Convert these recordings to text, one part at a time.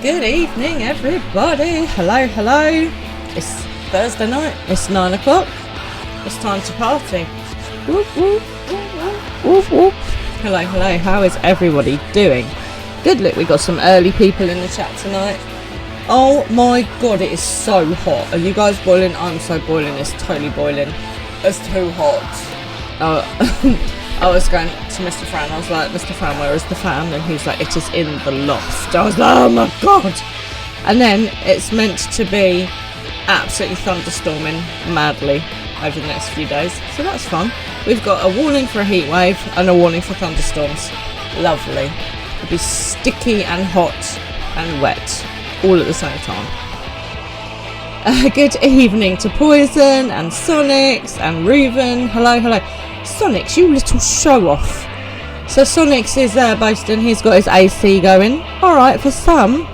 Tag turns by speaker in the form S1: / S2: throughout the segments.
S1: Good evening, everybody. Hello, hello. It's Thursday night. It's 9 o'clock. It's time to party. Whoop, whoop, whoop, whoop, whoop. Hello, hello. How is everybody doing? Good. Look, we got some early people in the chat tonight. Oh my god, it is so hot. Are you guys boiling? I'm so boiling. It's totally boiling. It's too hot. I was going to Mr. Fran. I was like, Mr. Fran, where is the fan? And he was like, it is in the loft. I was like, oh my god. And then it's meant to be absolutely thunderstorming madly over the next few days. So that's fun. We've got a warning for a heat wave and a warning for thunderstorms. Lovely. It'll be sticky and hot and wet all at the same time. Good evening to Poison and Sonics and Reuven. Hello, hello. Sonics, you little show off. So Sonics is boasting he's got his AC going. Alright, for some.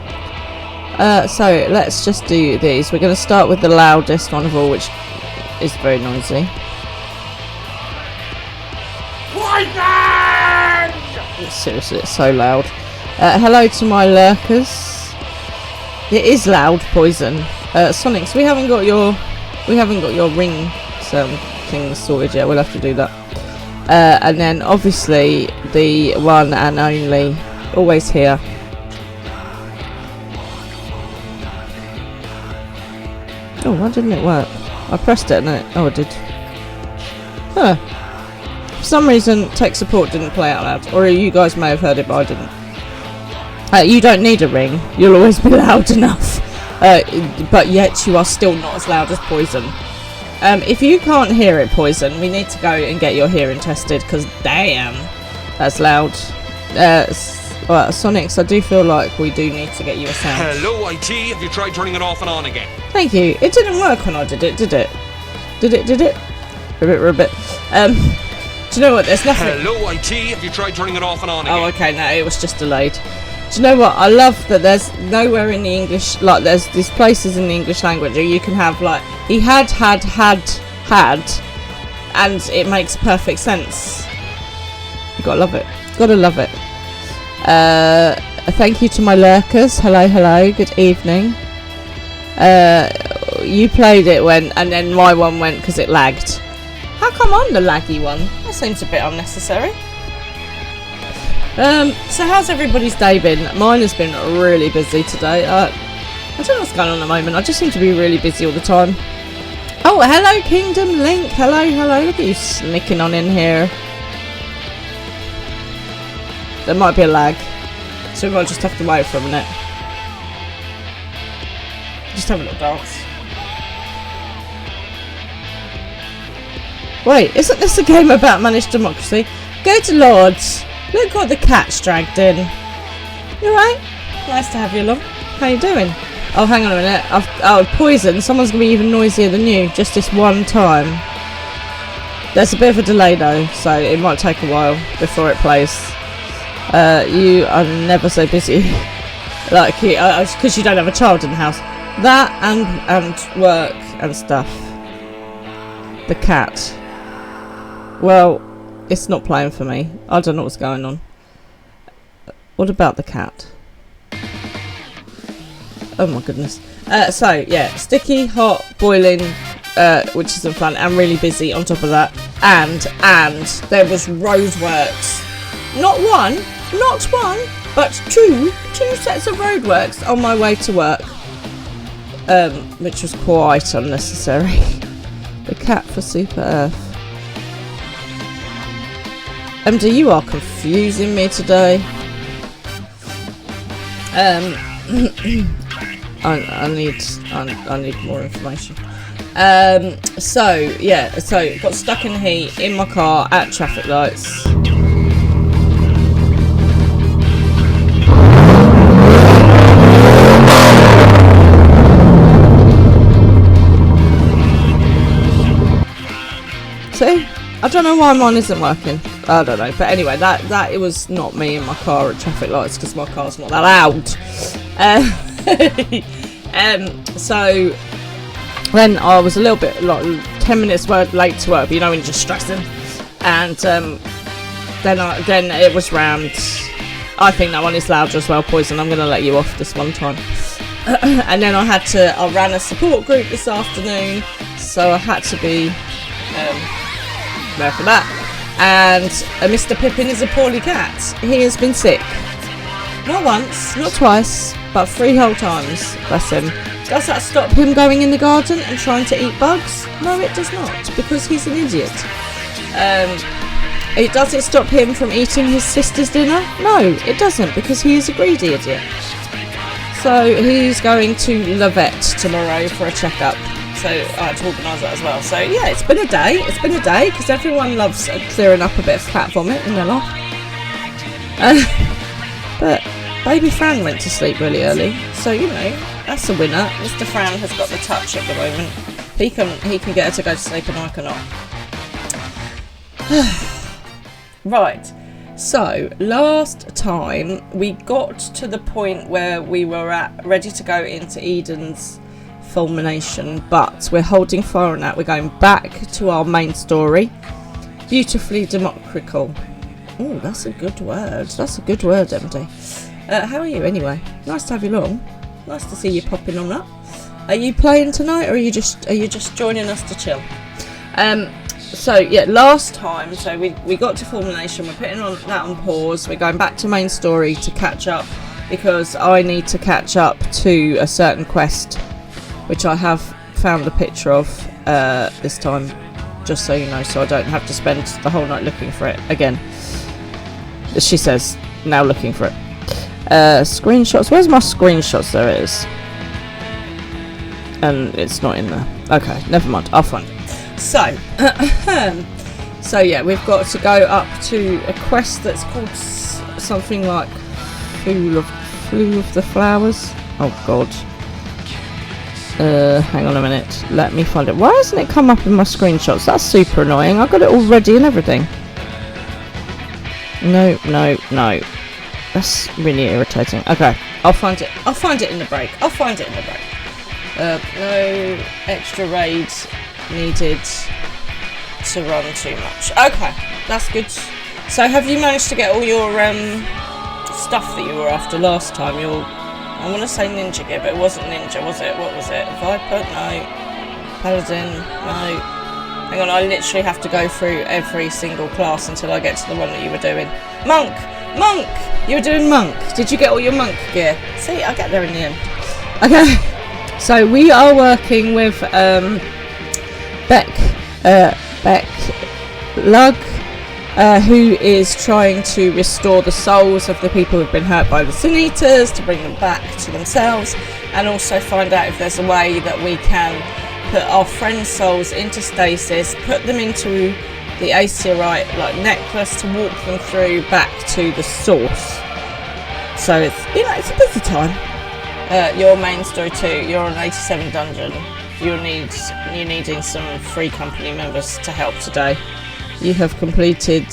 S1: So let's just do these. We're going to start with the loudest one of all, which is very noisy. Poison! Seriously, it's so loud. Hello to my lurkers. It is loud, Poison. Sonics, we haven't got your ring thing sorted yet. We'll have to do that. And then obviously the one and only, always here. Oh, why didn't it work? I pressed it and it, oh it did. Huh. For some reason tech support didn't play out loud, or you guys may have heard it but I didn't. You don't need a ring, you'll always be loud enough. But yet you are still not as loud as Poison. If you can't hear it, Poison, we need to go and get your hearing tested, because damn, that's loud. Well, Sonics, I do feel like we do need to get you a sound.
S2: Hello, IT. Have you tried turning it off and on again?
S1: Thank you. It didn't work when I did it, did it? Did it? Ribbit. Do you know what? There's nothing.
S2: Hello, IT. Have you tried turning it off and on again?
S1: Oh, okay. No, it was just delayed. Do you know what? I love that there's nowhere in the English, like there's these places in the English language where you can have like, he had, and it makes perfect sense. You gotta love it. Gotta love it. Thank you to my lurkers. Hello, good evening. You played it and then my one went because it lagged. How come I'm the laggy one? That seems a bit unnecessary. So how's everybody's day been? Mine has been really busy today. I don't know what's going on at the moment. I just seem to be really busy all the time. Oh, hello Kingdom Link. Hello. Look at you sneaking on in here. There might be a lag, so we might just have to wait for a minute. Just have a little dance. Wait, isn't this a game about managed democracy? Go to Lords. Look what the cat's dragged in. You alright? Nice to have you along. How you doing? Oh, hang on a minute. Poison. Someone's going to be even noisier than you. Just this one time. There's a bit of a delay though, so it might take a while before it plays. You are never so busy. Like, because you don't have a child in the house. That and work and stuff. The cat. Well, it's not playing for me. I don't know what's going on. What about the cat? Oh my goodness. So yeah, sticky, hot, boiling, which isn't fun, and really busy on top of that. And there was roadworks. Not one, but two sets of roadworks on my way to work. Which was quite unnecessary. The cat for Super Earth. MD, you are confusing me today. I need more information. So got stuck in heat in my car at traffic lights. See? I don't know why mine isn't working. I don't know. But anyway, that it was not me in my car at traffic lights because my car's not that loud. So then I was a little bit like 10 minutes late to work, but you know when you're just stressing. And then it was round I think that one is louder as well, Poison. I'm going to let you off this one time. And then I ran a support group this afternoon, so I had to be there for that. And Mr. Pippin is a poorly cat. He has been sick. Not once, not twice, but 3 whole times. Bless him. Does that stop him going in the garden and trying to eat bugs? No, it does not, because he's an idiot. Does it stop him from eating his sister's dinner? No, it doesn't, because he is a greedy idiot. So he's going to the vet tomorrow for a checkup. So I had to organise that as well. So yeah, it's been a day. It's been a day, because everyone loves clearing up a bit of cat vomit in their life. But baby Fran went to sleep really early, so you know, that's a winner. Mr. Fran has got the touch at the moment. He can get her to go to sleep and I cannot. Right, so last time we got to the point where we were ready to go into Eden's fulmination, but we're holding fire on that. We're going back to our main story. Beautifully democratical. Oh, that's a good word. That's a good word, MD. How are you anyway? Nice to have you along. Nice to see you popping on up. Are you playing tonight, or are you just joining us to chill? So yeah, last time, so we got to fulmination. We're putting that on pause. We're going back to main story to catch up, because I need to catch up to a certain quest, which I have found a picture of this time, just so you know, so I don't have to spend the whole night looking for it again. She says, now looking for it. Screenshots. Where's my screenshots? There it is. And it's not in there. Okay, never mind. I'll find it. So, so yeah, we've got to go up to a quest that's called something like Flew of the Flowers. Oh God. Hang on a minute. Let me find it. Why hasn't it come up in my screenshots? That's super annoying. I've got it all ready and everything. No. That's really irritating. Okay, I'll find it. I'll find it in the break. No extra raids needed to run too much. Okay, that's good. So have you managed to get all your stuff that you were after last time? I want to say ninja gear, but it wasn't ninja, was it? What was it? Viper? No. Paladin? No. Hang on, I literally have to go through every single class until I get to the one that you were doing. Monk! You were doing monk. Did you get all your monk gear? See, I'll get there in the end. Okay. So we are working with Beck Lug, who is trying to restore the souls of the people who've been hurt by the Sin Eaters, to bring them back to themselves, and also find out if there's a way that we can put our friends' souls into stasis, put them into the Aesiorite necklace to walk them through back to the source. So it's a busy time. Your main story too. You're on 87 dungeon. You're needing some free company members to help today. You have completed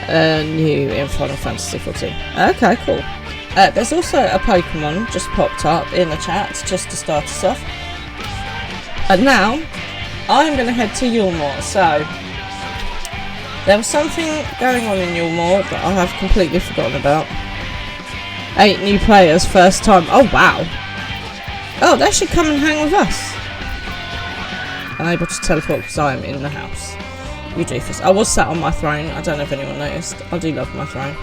S1: new in Final Fantasy XIV. Okay, cool. There's also a Pokemon just popped up in the chat just to start us off. And now I'm going to head to Yulmore. So there was something going on in Yulmore that I have completely forgotten about. 8 new players, first time. Oh wow. Oh, they should come and hang with us. Unable to teleport because I am in the house. You doofus. I was sat on my throne. I don't know if anyone noticed. I do love my throne.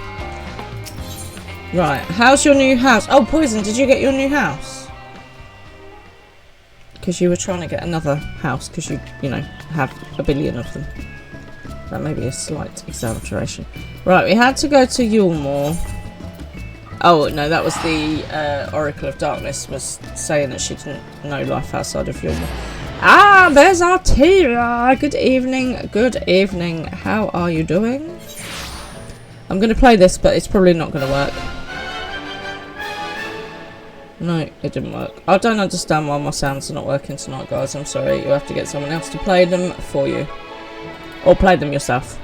S1: Right. How's your new house? Oh, Poison, did you get your new house? Because you were trying to get another house because you have a billion of them. That may be a slight exaggeration. Right, we had to go to Yulmore. Oh, no, that was the Oracle of Darkness was saying that she didn't know life outside of Yulmore. Ah, there's Arteria. Good evening. Good evening. How are you doing? I'm going to play this, but it's probably not going to work. No, it didn't work. I don't understand why my sounds are not working tonight, guys. I'm sorry. You have to get someone else to play them for you. Or play them yourself.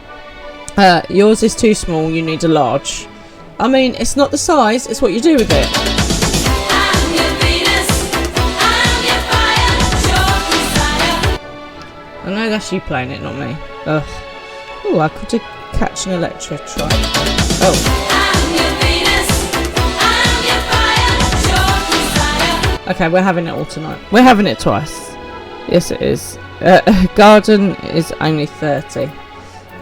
S1: Yours is too small. You need a large. I mean, it's not the size. It's what you do with it. I'm your Venus. I'm your fire. I know that's you playing it, not me. Ugh. Oh, I could catch an electric. Oh. Okay, we're having it all tonight. We're having it twice. Yes, it is. Garden is only 30.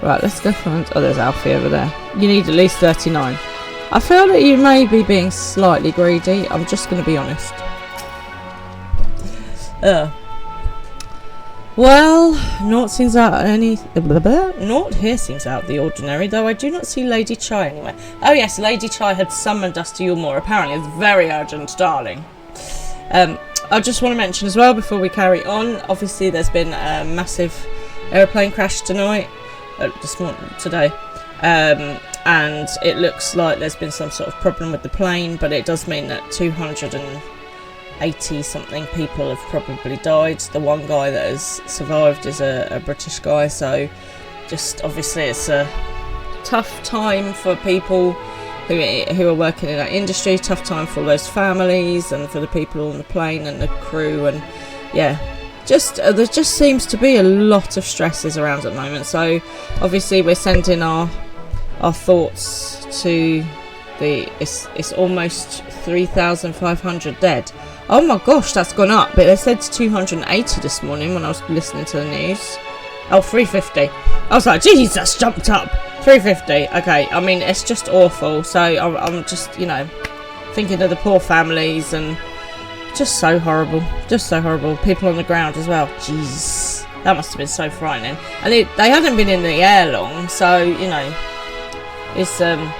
S1: Right, let's go find... Oh, there's Alfie over there. You need at least 39. I feel that you may be being slightly greedy. I'm just going to be honest. Well, naught seems out naught here seems out of the ordinary, though I do not see Lady Chai anywhere. Oh yes, Lady Chai had summoned us to your moor. Apparently it's very urgent, darling. I just want to mention as well before we carry on, obviously there's been a massive aeroplane crash tonight, today, and it looks like there's been some sort of problem with the plane, but it does mean that 280 something people have probably died. The one guy that has survived is a British guy, so just obviously it's a tough time for people who are working in that industry, tough time for those families and for the people on the plane and the crew, and yeah, just there just seems to be a lot of stresses around at the moment. So obviously we're sending our thoughts to it's almost 3,500 dead. Oh my gosh, that's gone up, but they said 280 this morning when I was listening to the news. Oh, 350. I was like, Jesus, that's jumped up. 350. Okay, I mean, it's just awful. So I'm just, you know, thinking of the poor families, and just so horrible. Just so horrible. People on the ground as well. Jeez, that must have been so frightening. And they hadn't been in the air long, so, you know, it's a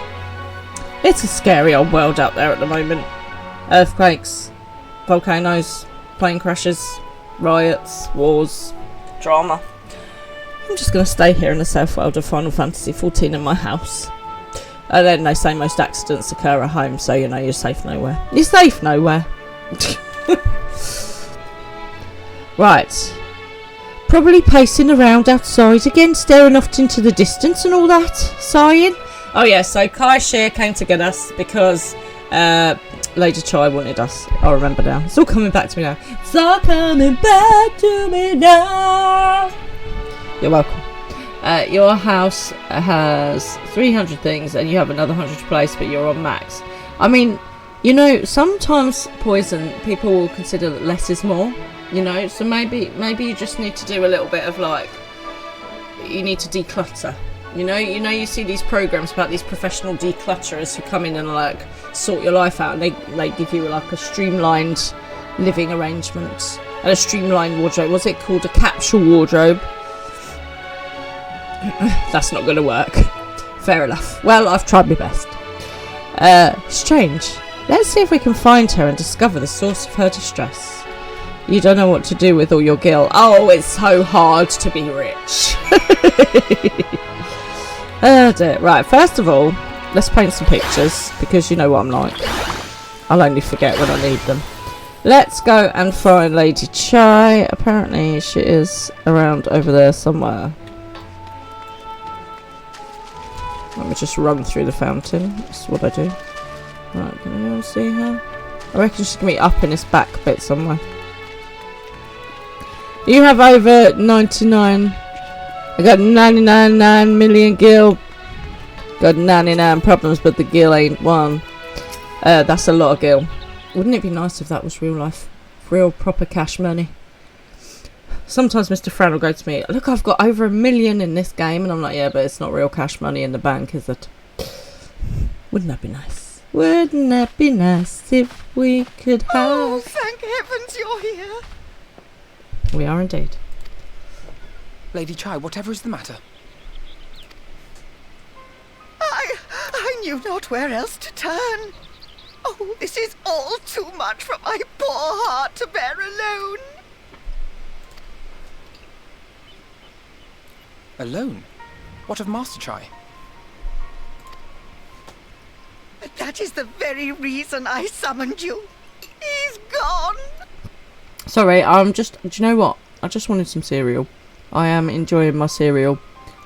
S1: scary old world out there at the moment. Earthquakes, volcanoes, plane crashes, riots, wars, drama. I'm just going to stay here in the South World of Final Fantasy XIV in my house. And then they say most accidents occur at home, so you know you're safe nowhere. You're safe nowhere. Right. Probably pacing around outside again, staring off into the distance and all that, sighing. Oh yeah, so Kai Shear came to get us because Lady Chai wanted us. I remember now. It's all coming back to me now. It's all coming back to me now. You're welcome. Your house has 300 things and you have another 100 to place, but you're on max. I mean, you know, sometimes Poison, people will consider that less is more, you know, so maybe you just need to do a little bit of like, you need to declutter. You know, you see these programs about these professional declutterers who come in and like sort your life out, and they give you like a streamlined living arrangement and a streamlined wardrobe. What's it called? A capsule wardrobe. That's not going to work. Fair enough. Well, I've tried my best. Strange. Let's see if we can find her and discover the source of her distress. You don't know what to do with all your gil. Oh, it's so hard to be rich. Oh dear. Right, first of all, let's paint some pictures, because you know what I'm like. I'll only forget when I need them. Let's go and find Lady Chai. Apparently she is around over there somewhere. Let me just run through the fountain. That's what I do. Right, can anyone see her? I reckon she's going to be up in this back bit somewhere. You have over 99. I got 99 million gil. Got 99 problems, but the gil ain't one. That's a lot of gil. Wouldn't it be nice if that was real life? Real proper cash money. Sometimes Mr. Fran will go to me, look, I've got over 1 million in this game, and I'm like, yeah, but it's not real cash money in the bank, is it? Wouldn't that be nice? Wouldn't that be nice if we could have...
S3: Oh, thank heavens you're here.
S1: We are indeed.
S4: Lady Chai, whatever is the matter?
S3: I knew not where else to turn. Oh, this is all too much for my poor heart to bear alone.
S4: Alone? What of Master Chai?
S3: That is the very reason I summoned you. He's gone.
S1: Sorry, do you know what? I just wanted some cereal. I am enjoying my cereal.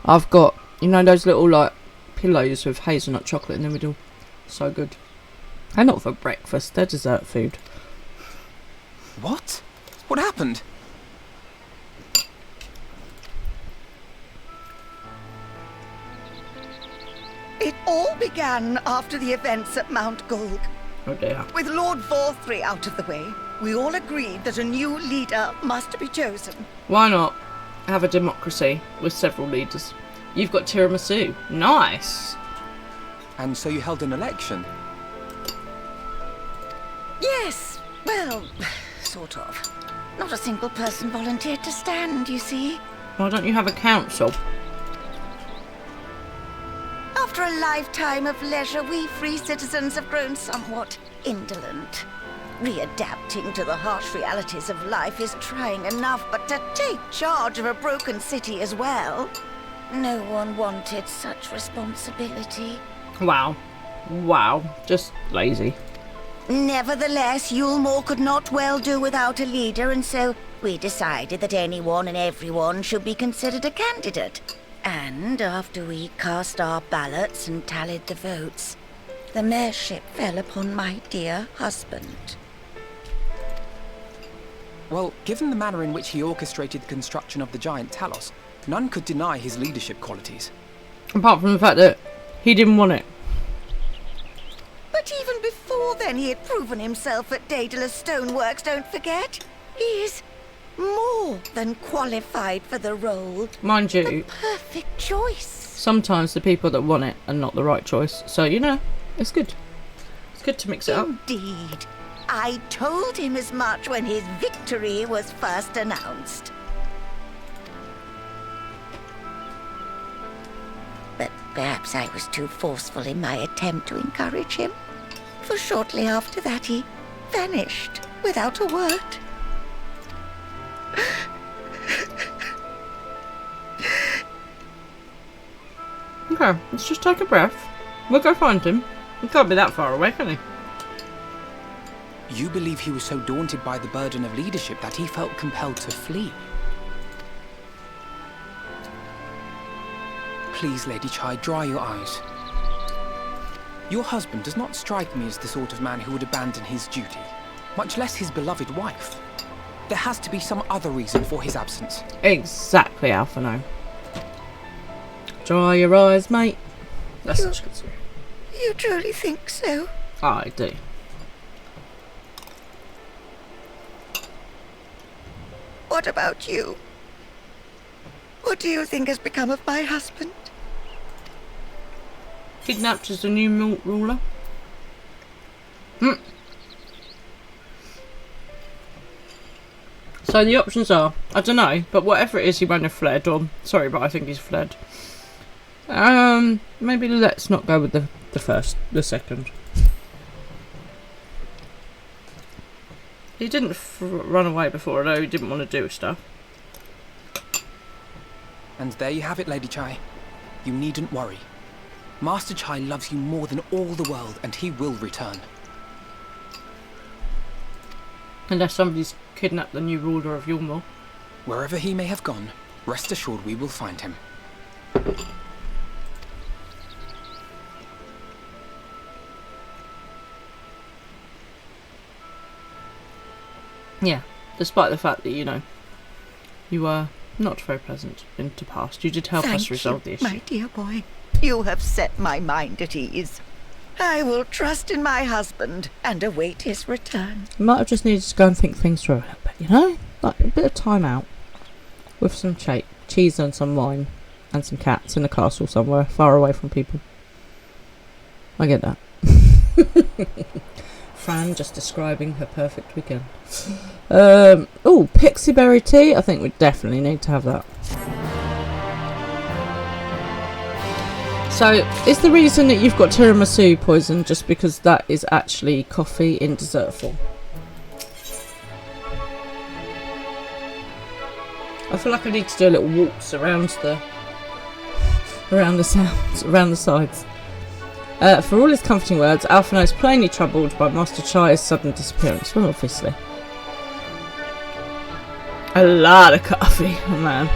S1: I've got, you know, those little like pillows with hazelnut chocolate in the middle. So good. And not for breakfast, they're dessert food.
S4: What? What happened?
S3: It all began after the events at Mount Gulg.
S1: Oh dear.
S3: With Lord Vorthry out of the way, we all agreed that a new leader must be chosen.
S1: Why not have a democracy with several leaders? You've got tiramisu. Nice.
S4: And so you held an election?
S3: Yes, well, sort of. Not a single person volunteered to stand, you see.
S1: Why don't you have a council?
S3: After a lifetime of leisure, we free citizens have grown somewhat indolent. Readapting to the harsh realities of life is trying enough, but to take charge of a broken city as well? No one wanted such responsibility.
S1: Wow. Wow. Just lazy.
S3: Nevertheless, Yulmore could not well do without a leader, and so we decided that anyone and everyone should be considered a candidate. And after we cast our ballots and tallied the votes, the mayorship fell upon my dear husband.
S4: Well, given the manner in which he orchestrated the construction of the giant Talos, none could deny his leadership qualities.
S1: Apart from the fact that he didn't want it.
S3: But even before then, he had proven himself at Daedalus Stoneworks, don't forget. He's more than qualified for the role.
S1: Mind you,
S3: The perfect choice.
S1: sometimes the people that want it are not the right choice. So, you know, it's good. It's good to mix it up.
S3: Indeed. I told him as much when his victory was first announced. But perhaps I was too forceful in my attempt to encourage him. For shortly after that, he vanished without a word.
S1: Okay, let's just take a breath. We'll go find him. He can't be that far away, can he?
S4: You believe he was so daunted by the burden of leadership that he felt compelled to flee? Please, Lady Chai, dry your eyes. Your husband does not strike me as the sort of man who would abandon his duty, much less his beloved wife. There has to be some other reason for his absence.
S1: Exactly, Alphino. Dry your eyes, mate. That's such a good story.
S3: You truly think so?
S1: I do.
S3: What about you? What do you think has become of my husband?
S1: Kidnapped as the new ruler? So the options are, I don't know, but whatever it is, he won't have fled, or, sorry, but I think he's fled. Maybe let's not go with the second. He didn't run away before, although he didn't want to do stuff.
S4: And there you have it, Lady Chai. You needn't worry. Master Chai loves you more than all the world, and he will return.
S1: Unless somebody's kidnapped the new ruler of Yulmore.
S4: Wherever he may have gone, rest assured we will find him.
S1: Yeah, despite the fact that, you know, you were not very pleasant in the past. You did help us resolve the issue.
S3: My dear boy. You have set my mind at ease. I will trust in my husband and await his return.
S1: You might have just needed to go and think things through a little bit, you know? Like a bit of time out. With some cheese and some wine. And some cats in a castle somewhere, far away from people. I get that. Fran just describing her perfect weekend. Oh, pixie berry tea. I think we definitely need to have that. So, is the reason that you've got tiramisu poison just because that is actually coffee in dessert form? I feel like I need to do a little waltz around the sides. For all his comforting words, Alphino is plainly troubled by Master Chai's sudden disappearance. Well, obviously. A lot of coffee, oh man.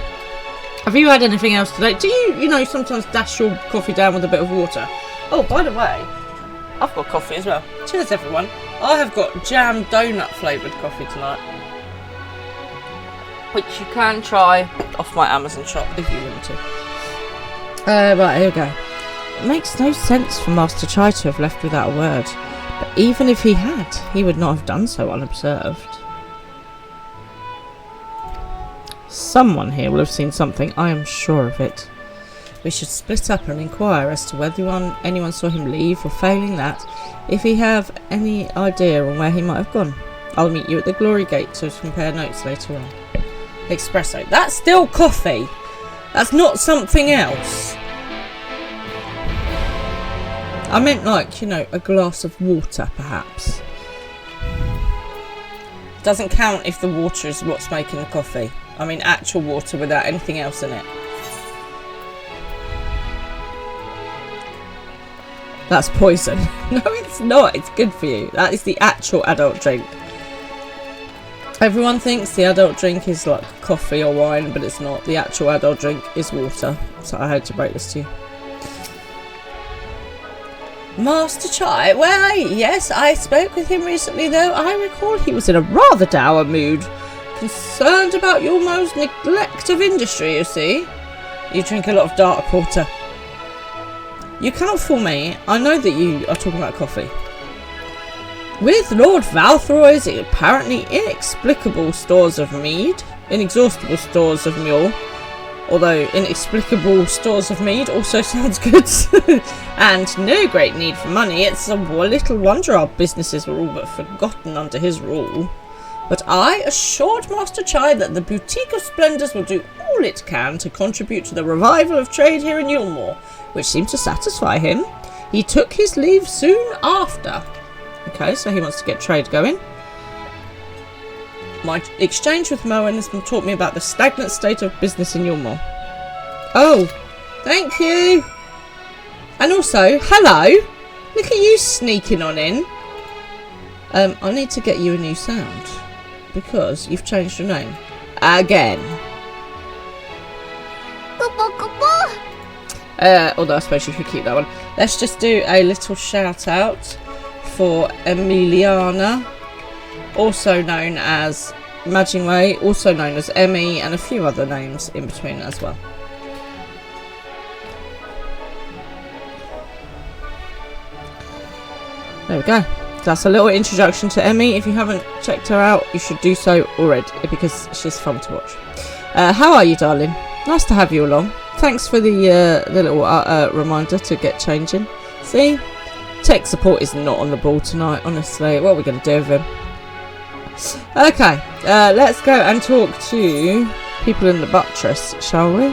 S1: Have you had anything else today? Do you sometimes dash your coffee down with a bit of water? Oh, by the way, I've got coffee as well. Cheers, everyone. I have got jam donut flavoured coffee tonight, which you can try off my Amazon shop if you want to. Right, here we go. It makes no sense for Master Chai to have left without a word, but even if he had, he would not have done so unobserved. Someone here will have seen something, I am sure of it. We should split up and inquire as to whether anyone saw him leave, or failing that, if he have any idea on where he might have gone. I'll meet you at the Glory Gate to compare notes later on. Espresso. That's still coffee. That's not something else. I meant like, you know, a glass of water, perhaps. Doesn't count if the water is what's making the coffee. I mean actual water without anything else in it. That's poison. No, it's not. It's good for you. That is the actual adult drink. Everyone thinks the adult drink is like coffee or wine, but it's not. The actual adult drink is water. So I had to break this to you. Master Chai? Well, yes, I spoke with him recently, though. I recall he was in a rather dour mood. Concerned about your most neglect of industry, you see. You drink a lot of dark porter. You cannot fool me. I know that you are talking about coffee. With Lord Valthroy's apparently inexplicable stores of mead, inexhaustible stores of mule, although inexplicable stores of mead also sounds good, and no great need for money, it's a little wonder our businesses were all but forgotten under his rule. But I assured Master Chai that the Boutique of Splendours will do all it can to contribute to the revival of trade here in Yulmore, which seemed to satisfy him. He took his leave soon after. Okay, so he wants to get trade going. My exchange with Moen has taught me about the stagnant state of business in Yulmore. Oh, thank you. And also, hello. Look at you sneaking on in. I need to get you a new sound. Because you've changed your name. Again. Although I suppose you could keep that one. Let's just do a little shout out for Emiliana, also known as Majingway, also known as Emmy, and a few other names in between as well. There we go. That's a little introduction to Emmy. If you haven't checked her out, you should do so already, because she's fun to watch. How are you, darling? Nice to have you along. Thanks for the little reminder to get changing. See? Tech support is not on the ball tonight, honestly. What are we going to do with him? Okay, let's go and talk to people in the buttress, shall we?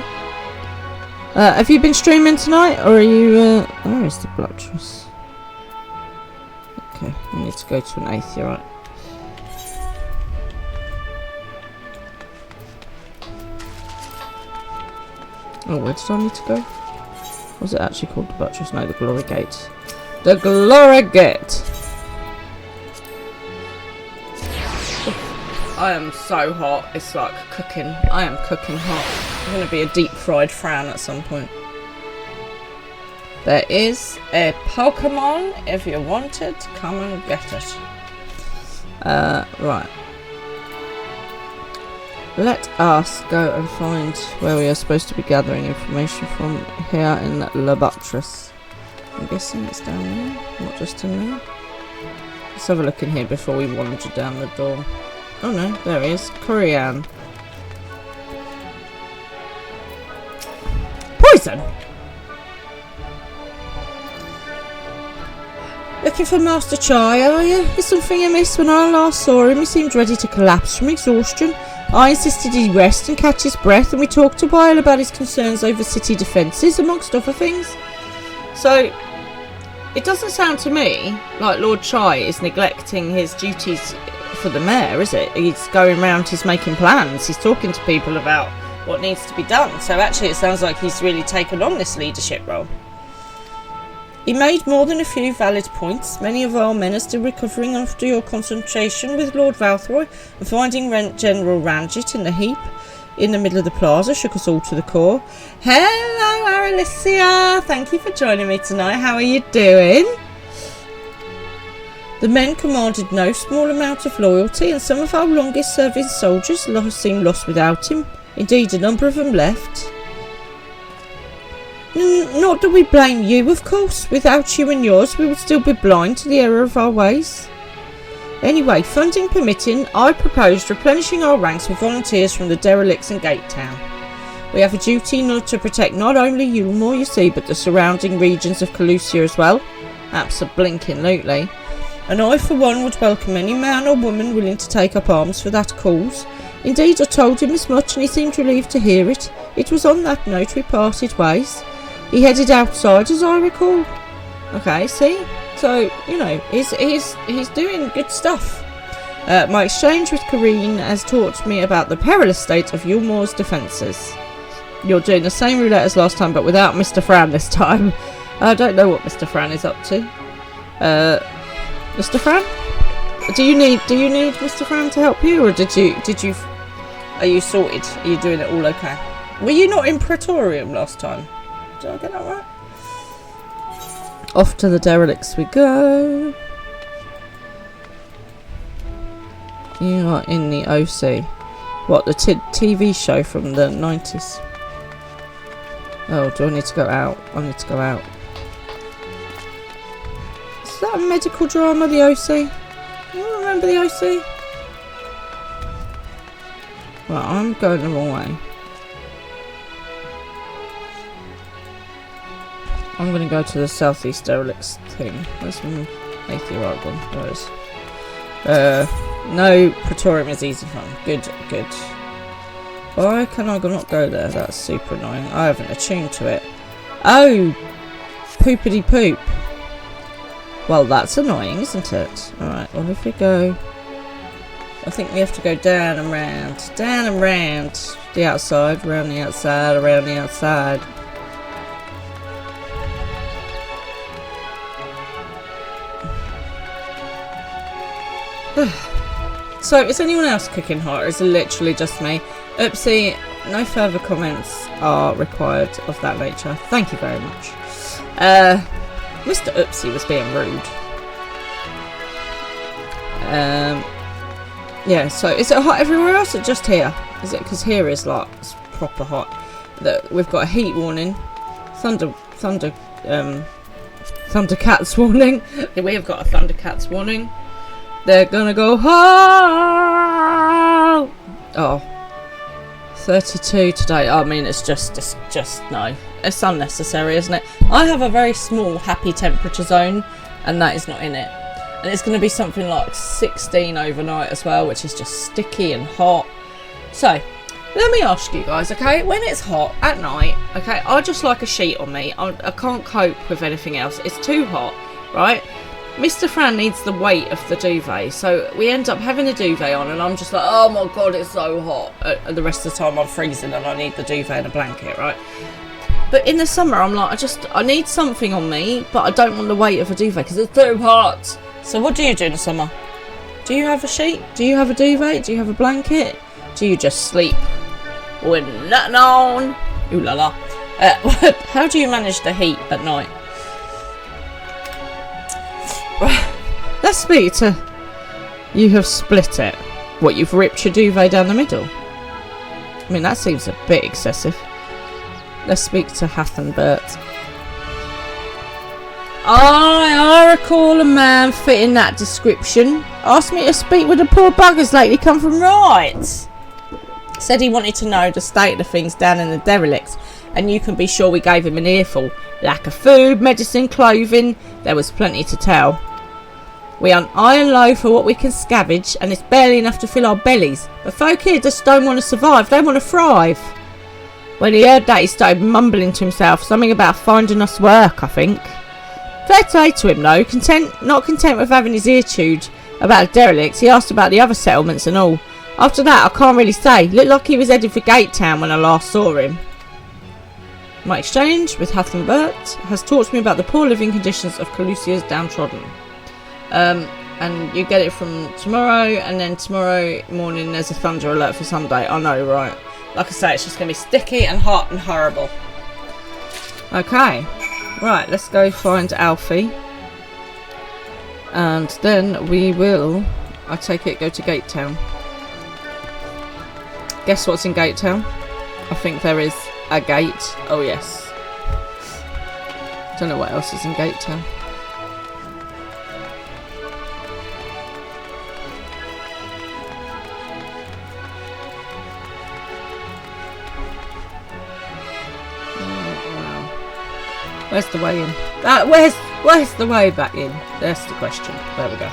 S1: Have you been streaming tonight, or are you... where is the buttress? Okay, I need to go to an aetheorite. Oh, where did I need to go? Was it actually called the buttress? No, the Glory Gate. The Glory Gate! I am so hot, it's like cooking. I am cooking hot. I'm going to be a deep fried Fran at some point. There is a Pokemon. If you want it, come and get it. Right. Let us go and find where we are supposed to be gathering information from here in La Buttress. I'm guessing it's down there, not just in there. Let's have a look in here before we wander down the door. Oh no, there he is. Korean. Poison! Looking for Master Chai, are you? Is something amiss? When I last saw him, he seemed ready to collapse from exhaustion. I insisted he rest and catch his breath, and we talked a while about his concerns over city defences, amongst other things. So, it doesn't sound to me like Lord Chai is neglecting his duties for the mayor, is it? He's going around, he's making plans, he's talking to people about what needs to be done. So actually it sounds like he's really taken on this leadership role. He made more than a few valid points. Many of our men are still recovering after your concentration with Lord Valthroy, and finding General Ranjit in the heap in the middle of the plaza shook us all to the core. Hello, Aralicia! Thank you for joining me tonight. How are you doing? The men commanded no small amount of loyalty, and some of our longest serving soldiers seemed lost without him. Indeed, a number of them left. Not that we blame you, of course. Without you and yours, we would still be blind to the error of our ways. Anyway, funding permitting, I proposed replenishing our ranks with volunteers from the derelicts and Gate Town. We have a duty not to protect not only Yulmore, you see, but the surrounding regions of Calusia as well. Abso-blinking-lutely. And I, for one, would welcome any man or woman willing to take up arms for that cause. Indeed, I told him as much, and he seemed relieved to hear it. It was on that note we parted ways. He headed outside, as I recall. Okay, see? So, you know, he's doing good stuff. My exchange with Kareen has taught me about the perilous state of Yulmore's defences. You're doing the same roulette as last time, but without Mr. Fran this time. I don't know what Mr. Fran is up to. Mr. Fran? Do you need Mr. Fran to help you, or did you are you sorted? Are you doing it all okay? Were you not in Praetorium last time? Did I get that right? Off to the derelicts we go. You are in the OC. What, the TV show from the 90s? Oh, do I need to go out? I need to go out. Is that a medical drama, the OC? You remember the OC? Well, I'm going the wrong way. I'm going to go to the southeast derelicts thing. Where's my atheorite one? There it is. No, Praetorium is easy fun. Good. Why can I not go there? That's super annoying. I haven't attuned to it. Oh! Poopity poop. Well, that's annoying, isn't it? Alright, well if we go... I think we have to go down and round. Down and round. The outside, around the outside, around the outside. So, is anyone else cooking hot, or is it literally just me? Oopsie, no further comments are required of that nature. Thank you very much. Mr. Oopsie was being rude. Yeah, so is it hot everywhere else or just here? Is it because here is like it's proper hot? That we've got a heat warning, Thundercats warning. We have got a Thundercats warning. They're gonna go hot. Oh, 32 today. I mean, it's just no. It's unnecessary, isn't it? I have a very small happy temperature zone, and that is not in it. And it's going to be something like 16 overnight as well, which is just sticky and hot. So, let me ask you guys, okay? When it's hot at night, okay, I just like a sheet on me. I can't cope with anything else. It's too hot, right? Mr. Fran needs the weight of the duvet, so we end up having the duvet on, and I'm just like, oh my god, it's so hot. And the rest of the time I'm freezing and I need the duvet and a blanket, right? But in the summer, I'm like, I need something on me, but I don't want the weight of a duvet because it's too hot. So what do you do in the summer? Do you have a sheet? Do you have a duvet? Do you have a blanket? Do you just sleep with nothing on? Ooh la la. How do you manage the heat at night? Let's speak to... You have split it. What, you've ripped your duvet down the middle? I mean, that seems a bit excessive. Let's speak to Hath and Bert. I recall a man fitting that description. Asked me to speak with the poor buggers lately come from right. Said he wanted to know the state of things down in the derelicts, and you can be sure we gave him an earful. Lack of food, medicine, clothing, there was plenty to tell. We aren't high and low for what we can scavenge, and it's barely enough to fill our bellies. But folk here just don't want to survive, they want to thrive. When he heard that, he started mumbling to himself, something about finding us work, I think. Fair play to him though, not content with having his ear chewed about the derelicts, he asked about the other settlements and all. After that, I can't really say. Looked like he was heading for Gate Town when I last saw him. My exchange with Hath and Bert has taught me about the poor living conditions of Calusia's downtrodden. And you get it from tomorrow, and then tomorrow morning there's a thunder alert for Sunday. I know, right? Like I say, it's just going to be sticky and hot and horrible. Okay. Right, let's go find Alfie. And then we will, I take it, go to Gate Town. Guess what's in Gate Town? I think there is a gate. Oh yes. Don't know what else is in Gate Town. Where's the way in? Where's the way back in? That's the question. There we go.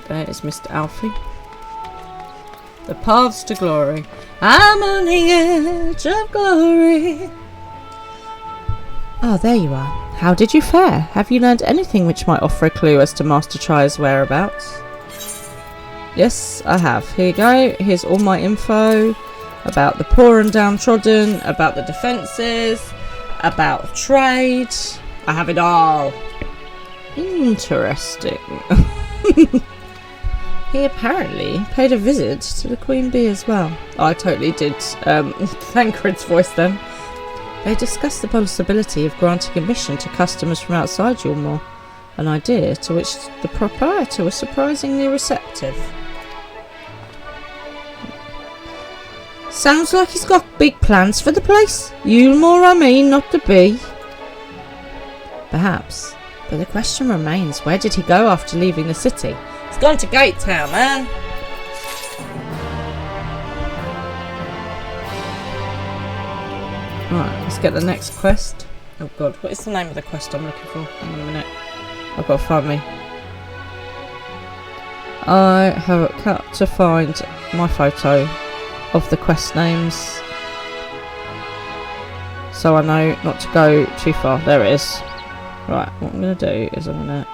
S1: There is Mr. Alfie. The paths to glory. I'm on the edge of glory. Oh, there you are. How did you fare? Have you learned anything which might offer a clue as to Master Tri's whereabouts? Yes, I have. Here you go. Here's all my info about the poor and downtrodden, about the defences, about trade. I have it all. Interesting. He apparently paid a visit to the Queen Bee as well. I totally did. Thancred's voice then. They discussed the possibility of granting admission to customers from outside Yulmore, an idea to which the proprietor was surprisingly receptive. Sounds like he's got big plans for the place. Yulmore, I mean, not the Bee. Perhaps, but the question remains, where did he go after leaving the city? He's gone to Gatetown, man. Right, let's get the next quest. Oh god, what is the name of the quest I'm looking for? Hang on a minute. I've got to find me. I have got to find my photo of the quest names, so I know not to go too far. There it is. Right, what I'm going to do is I'm going to...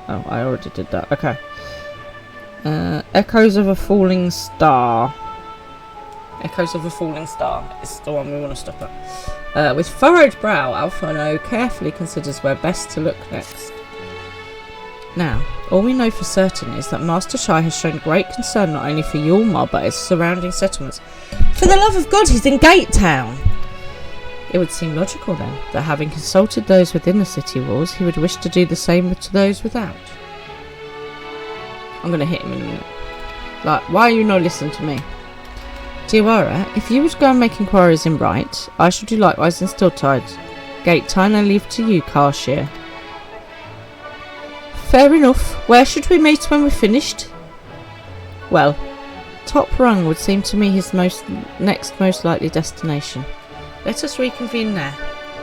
S1: Oh, I already did that. Okay. Echoes of a Falling Star. Echoes of a Falling Star is the one we want to stop at. With furrowed brow, Alphonso carefully considers where best to look next. Now, all we know for certain is that Master Shai has shown great concern not only for Yulmore but its surrounding settlements. For the love of God, he's in Gatetown! It would seem logical then, that having consulted those within the city walls, he would wish to do the same to those without. I'm going to hit him in a minute. Like, why are you not listening to me? Diawara, if you would go and make inquiries in Bright, I shall do likewise in Stilltide. Gatetown I leave to you, Carshire. Fair enough. Where should we meet when we're finished? Well, Top Rung would seem to me his next most likely destination. Let us reconvene there.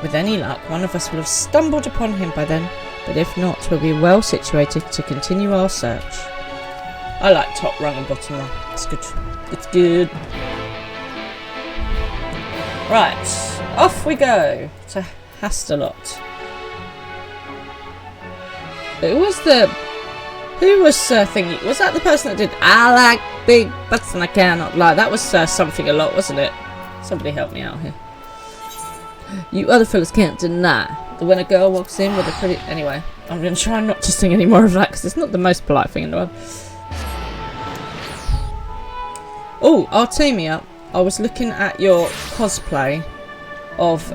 S1: With any luck, one of us will have stumbled upon him by then, but if not, we'll be well situated to continue our search. I like Top Rung and Bottom Rung. It's good. It's good. Right, off we go to Hastelot. Who was thingy? Was that the person that did I like big butts and I cannot lie? That was something a lot, wasn't it? Somebody help me out here. You other fellas can't deny that when a girl walks in with a pretty... Anyway, I'm going to try not to sing any more of that because it's not the most polite thing in the world. Oh, Artemia, I was looking at your cosplay of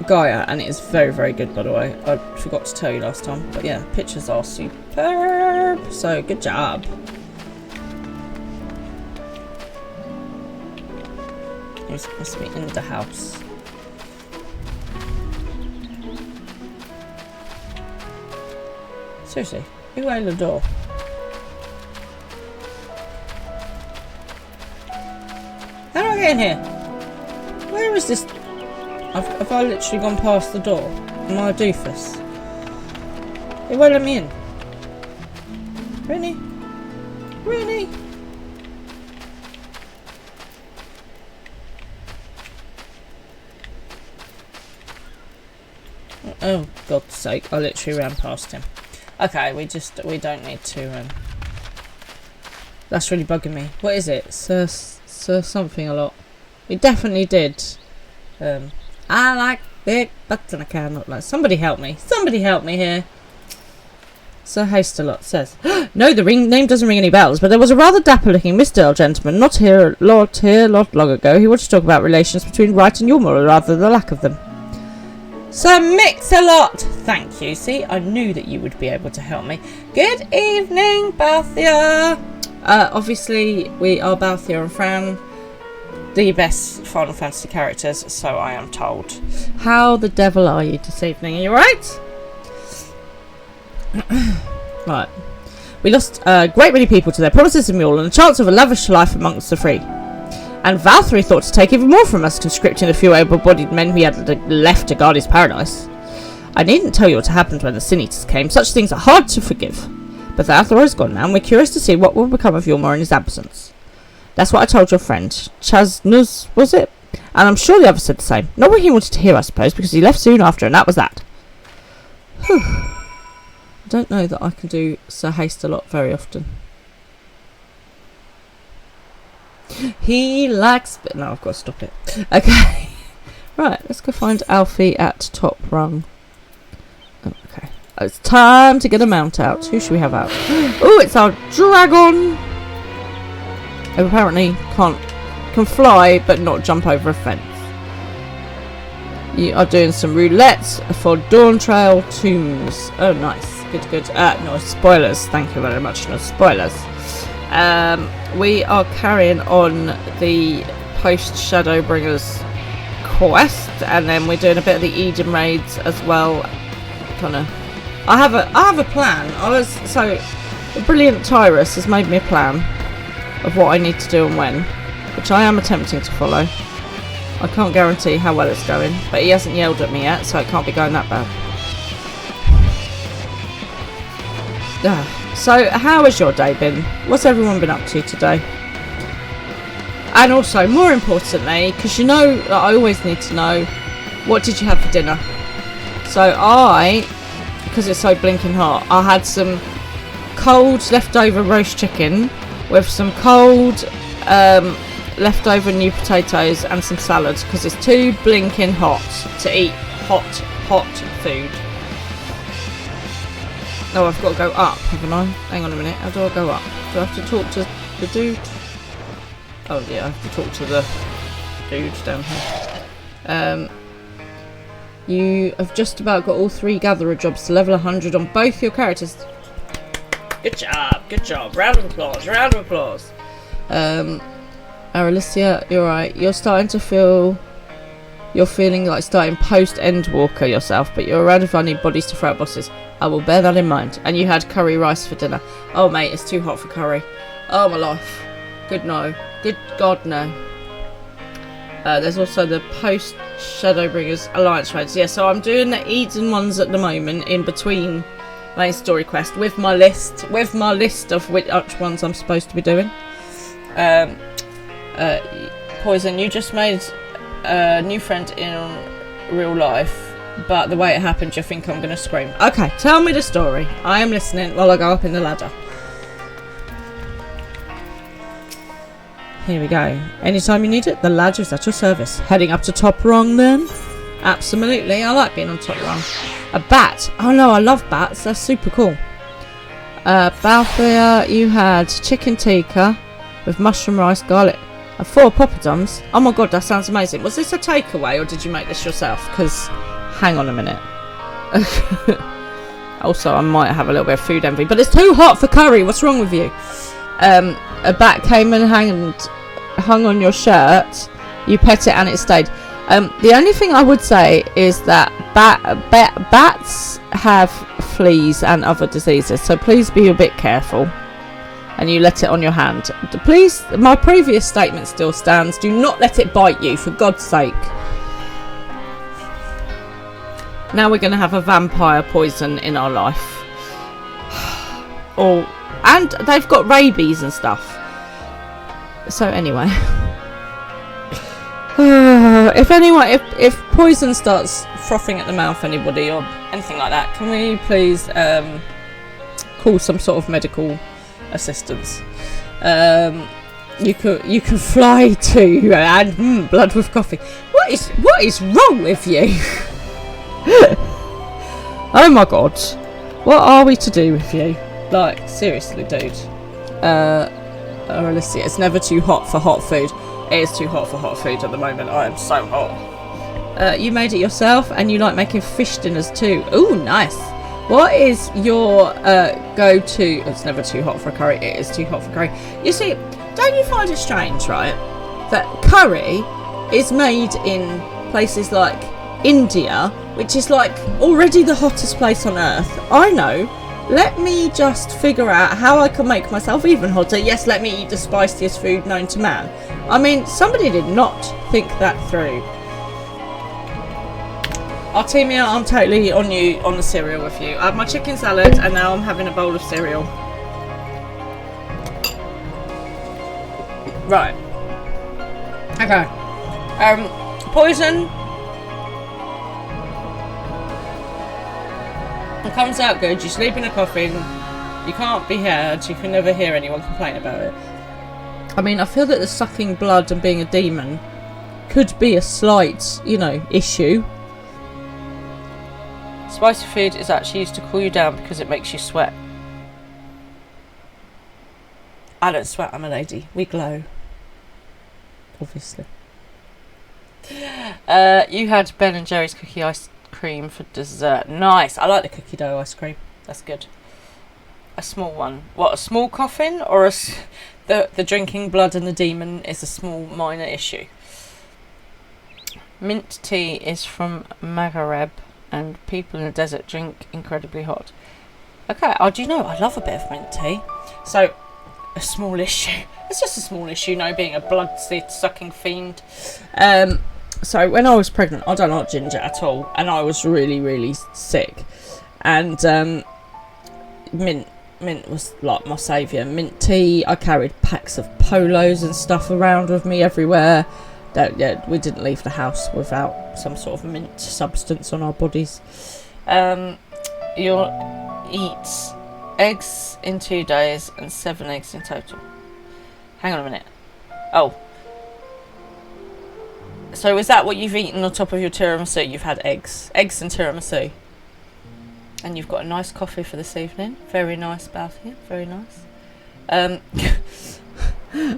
S1: Gaia and it is very, very good, by the way. I forgot to tell you last time, but yeah, pictures are superb. So, good job. It must be in the house. Seriously, who opened the door? How do I get in here? Where is this? Have I literally gone past the door? Am I a doofus? It won't let me in. Really? Really? Oh, God's sake, I literally ran past him. Okay, we don't need to, that's really bugging me. What is it? Sir something a lot. We definitely did. I like big butts and I cannot lie. Somebody help me. Somebody help me here. Sir Hastelot says, no, the name doesn't ring any bells, but there was a rather dapper-looking Mr. Earl gentleman, not long ago, who wanted to talk about relations between Wright and Yulmore, or rather the lack of them. Sir Mix-a-Lot! Thank you. See, I knew that you would be able to help me. Good evening, Balthier! Obviously, we are Balthier and Fran, the best Final Fantasy characters, so I am told. How the devil are you this evening? Are you alright? Right. We lost a great many people to their promises of mule and the chance of a lavish life amongst the free. And Valtteri thought to take even more from us, conscripting the few able-bodied men we had left to guard his paradise. I needn't tell you what happened when the Sin Eaters came. Such things are hard to forgive. But the Athor is gone now, and we're curious to see what will become of Yulmore in his absence. That's what I told your friend. Chasnuz, was it? And I'm sure the others said the same. Not what he wanted to hear, I suppose, because he left soon after, and that was that. Whew. I don't know that I can do Sir Haste-a-Lot very often. He likes... But no, I've got to stop it. Okay. Right, let's go find Alfie at top rung. Oh, okay. It's time to get a mount out. Who should we have out? Oh, it's our dragon! Who apparently can fly, but not jump over a fence. You are doing some roulettes for Dawn Trail Tombs. Oh, nice. Good. No spoilers. Thank you very much. No spoilers. We are carrying on the post Shadowbringers quest, and then we're doing a bit of the Eden raids as well. I have a plan. The brilliant Tyrus has made me a plan of what I need to do and when, which I am attempting to follow. I can't guarantee how well it's going, but he hasn't yelled at me yet, so it can't be going that bad. So, how has your day been? What's everyone been up to today? And also, more importantly, because you know that I always need to know, what did you have for dinner? So because it's so blinking hot, I had some cold leftover roast chicken with some cold leftover new potatoes and some salads, because it's too blinking hot to eat hot food. Oh, I've got to go up, haven't I? Hang on a minute, how do I go up? Do I have to talk to the dude? Oh yeah, I have to talk to the dude down here. You have just about got all 3 gatherer jobs to level 100 on both your characters. Good job. Round of applause. Alicia, you're right. You're feeling like starting post-Endwalker yourself, but you're around if I need bodies to throw at bosses. I will bear that in mind. And you had curry rice for dinner. Oh mate, it's too hot for curry. Oh my life. Good God no. There's also the post Shadowbringers Alliance raids. Yeah, so I'm doing the Eden ones at the moment in between main story quest with my list of which ones I'm supposed to be doing. Poison, you just made a new friend in real life, but the way it happened, you think I'm gonna scream. Okay, tell me the story. I am listening while I go up in the ladder. Here we go. Anytime you need it, the ladder is at your service. Heading up to top rung then? Absolutely, I like being on top rung. A bat. Oh no, I love bats. They're super cool. Balthier, you had chicken tikka with mushroom rice, garlic, and 4 poppadoms. Oh my god, that sounds amazing. Was this a takeaway or did you make this yourself? Because, hang on a minute. Also, I might have a little bit of food envy, but it's too hot for curry. What's wrong with you? A bat came and hung on your shirt. You pet it and it stayed. The only thing I would say is that bats have fleas and other diseases, so please be a bit careful. And you let it on your hand. Please, my previous statement still stands. Do not let it bite you, for God's sake. Now we're going to have a vampire poison in our life. And they've got rabies and stuff. So anyway. If poison starts frothing at the mouth, anybody, or anything like that, can we please call some sort of medical assistance? You can fly too, and blood with coffee. What is wrong with you? Oh my god, what are we to do with you? Like, seriously, dude. Let's see. It's never too hot for hot food. It is too hot for hot food at the moment. I am so hot. You made it yourself, and you like making fish dinners too. Ooh, nice. What is your go-to? It's never too hot for a curry. It is too hot for curry. You see, don't you find it strange, right, that curry is made in places like India, which is like already the hottest place on earth. I know let me just figure out how I can make myself even hotter. Yes, let me eat the spiciest food known to man. I mean, somebody did not think that through. Artemia, I'm totally on you on the cereal with you. I had my chicken salad and now I'm having a bowl of cereal. Right. Okay. Poison. It comes out good. You sleep in a coffin. You can't be heard. You can never hear anyone complain about it. I mean, I feel that the sucking blood and being a demon could be a slight, you know, issue. Spicy food is actually used to cool you down because it makes you sweat. I don't sweat, I'm a lady. We glow. Obviously. You had Ben and Jerry's cookie ice cream for dessert. Nice. I like the cookie dough ice cream. That's good. A small one. What, a small coffin? Or the drinking blood and the demon is a small minor issue? Mint tea is from Maghreb and people in the desert drink incredibly hot. Okay, do you know, I love a bit of mint tea. So, a small issue. It's just a small issue, no, being a blood-sucking fiend. So when I was pregnant, I don't like ginger at all, and I was really, really sick. And mint was like my saviour. Mint tea. I carried packs of polos and stuff around with me everywhere. We didn't leave the house without some sort of mint substance on our bodies. You'll eat eggs in 2 days and 7 eggs in total. Hang on a minute. Oh. So is that what you've eaten on top of your tiramisu? You've had eggs. Eggs and tiramisu. And you've got a nice coffee for this evening. Very nice, Balthia. Very nice.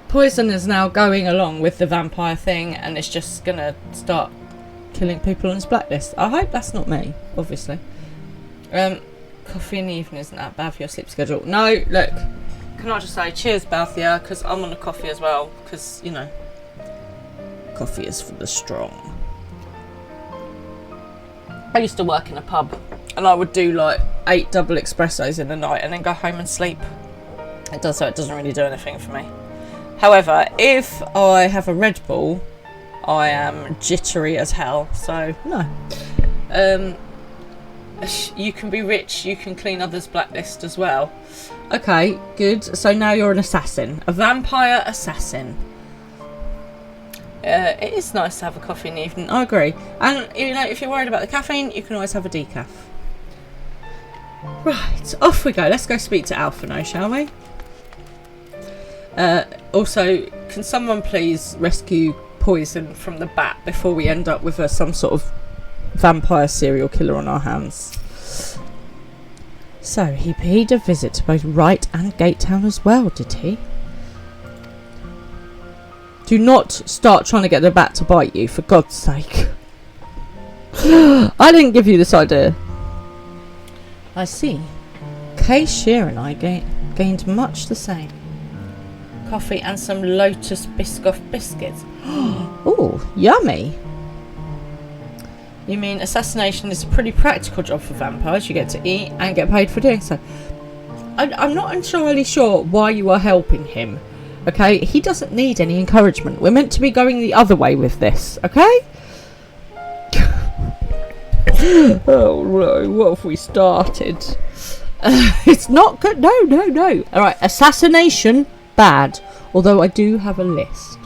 S1: Poison is now going along with the vampire thing and it's just going to start killing people on its blacklist. I hope that's not me, obviously. Coffee in the evening isn't that bad for your sleep schedule. No, look. Can I just say cheers, Balthia, because I'm on a coffee as well. Because, you know, coffee is for the strong. I used to work in a pub and I would do like 8 double espressos in the night and then go home and sleep. It doesn't really do anything for me. However, if I have a Red Bull, I am jittery as hell. So, no. You can be rich, you can clean others' blacklist as well. Okay, good. So now you're an assassin. A vampire assassin. It is nice to have a coffee in the evening. I agree. And, you know, if you're worried about the caffeine, you can always have a decaf. Right, off we go. Let's go speak to Alpha now, shall we? Also, can someone please rescue Poison from the bat before we end up with some sort of vampire serial killer on our hands? So, he paid a visit to both Wright and Gatetown as well, did he? Do not start trying to get the bat to bite you, for God's sake. I didn't give you this idea. I see. Kay Shear and I gained much the same. Coffee and some Lotus Biscoff biscuits. Oh, yummy. You mean assassination is a pretty practical job for vampires. You get to eat and get paid for doing so. I'm not entirely sure why you are helping him. Okay, he doesn't need any encouragement. We're meant to be going the other way with this, okay? Oh no, what have we started? It's not good. No. Alright, assassination, bad. Although I do have a list.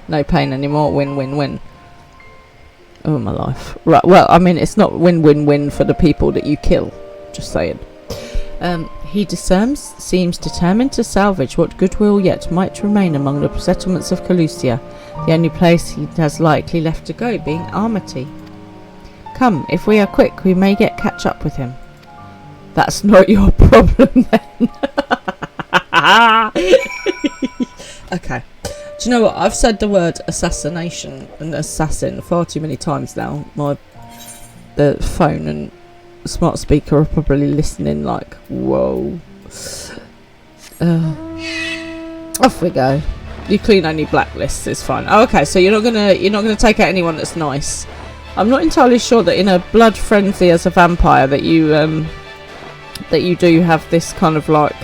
S1: No pain anymore. Win. Oh, my life. Right, well, I mean, it's not win for the people that you kill. Just saying. He seems determined to salvage what goodwill yet might remain among the settlements of Calusia, the only place he has likely left to go being Armity. Come, if we are quick, we may catch up with him. That's not your problem then. Okay. Do you know what? I've said the word assassination and assassin far too many times now. The phone and smart speaker are probably listening like, whoa. Off we go. You clean only blacklists, it's fine. Oh, okay, so you're not gonna take out anyone that's nice. I'm not entirely sure that in a blood frenzy as a vampire that you do have this kind of like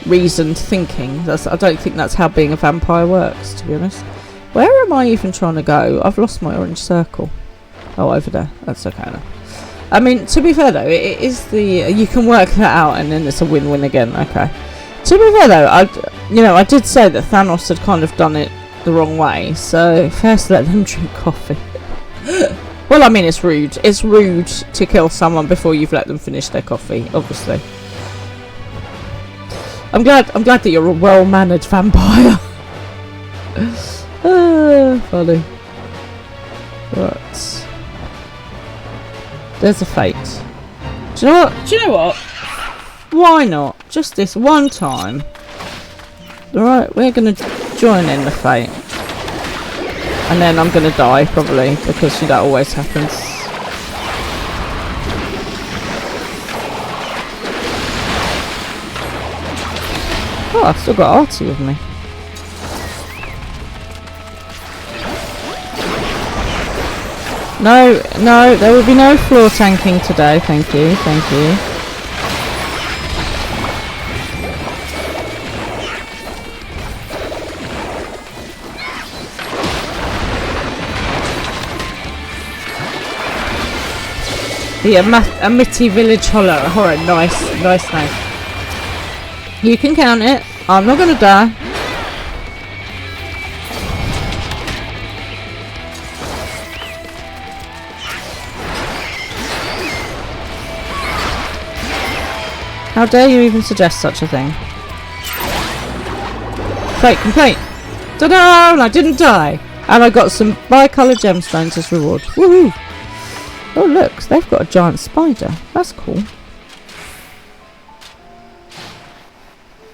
S1: reasoned thinking. I don't think that's how being a vampire works, to be honest. Where am I even trying to go? I've lost my orange circle. Oh, over there. That's okay now. I mean, to be fair though, it is you can work that out and then it's a win-win again. Okay. To be fair though, I did say that Thanos had kind of done it the wrong way, so first let them drink coffee. Well, I mean, it's rude. It's rude to kill someone before you've let them finish their coffee, obviously. I'm glad that you're a well-mannered vampire. Funny. Right. There's a fate. Do you know what? Why not? Just this one time. Alright, we're gonna join in the fate. And then I'm gonna die, probably, because that always happens. Oh, I've still got Artie with me. No, there will be no floor tanking today, thank you. The Amity Village horror, nice. You can count it. I'm not gonna die. How dare you even suggest such a thing? Fate complete. Ta-da! I didn't die, and I got some bi-coloured gemstones as reward. Woohoo! Oh look, they've got a giant spider. That's cool.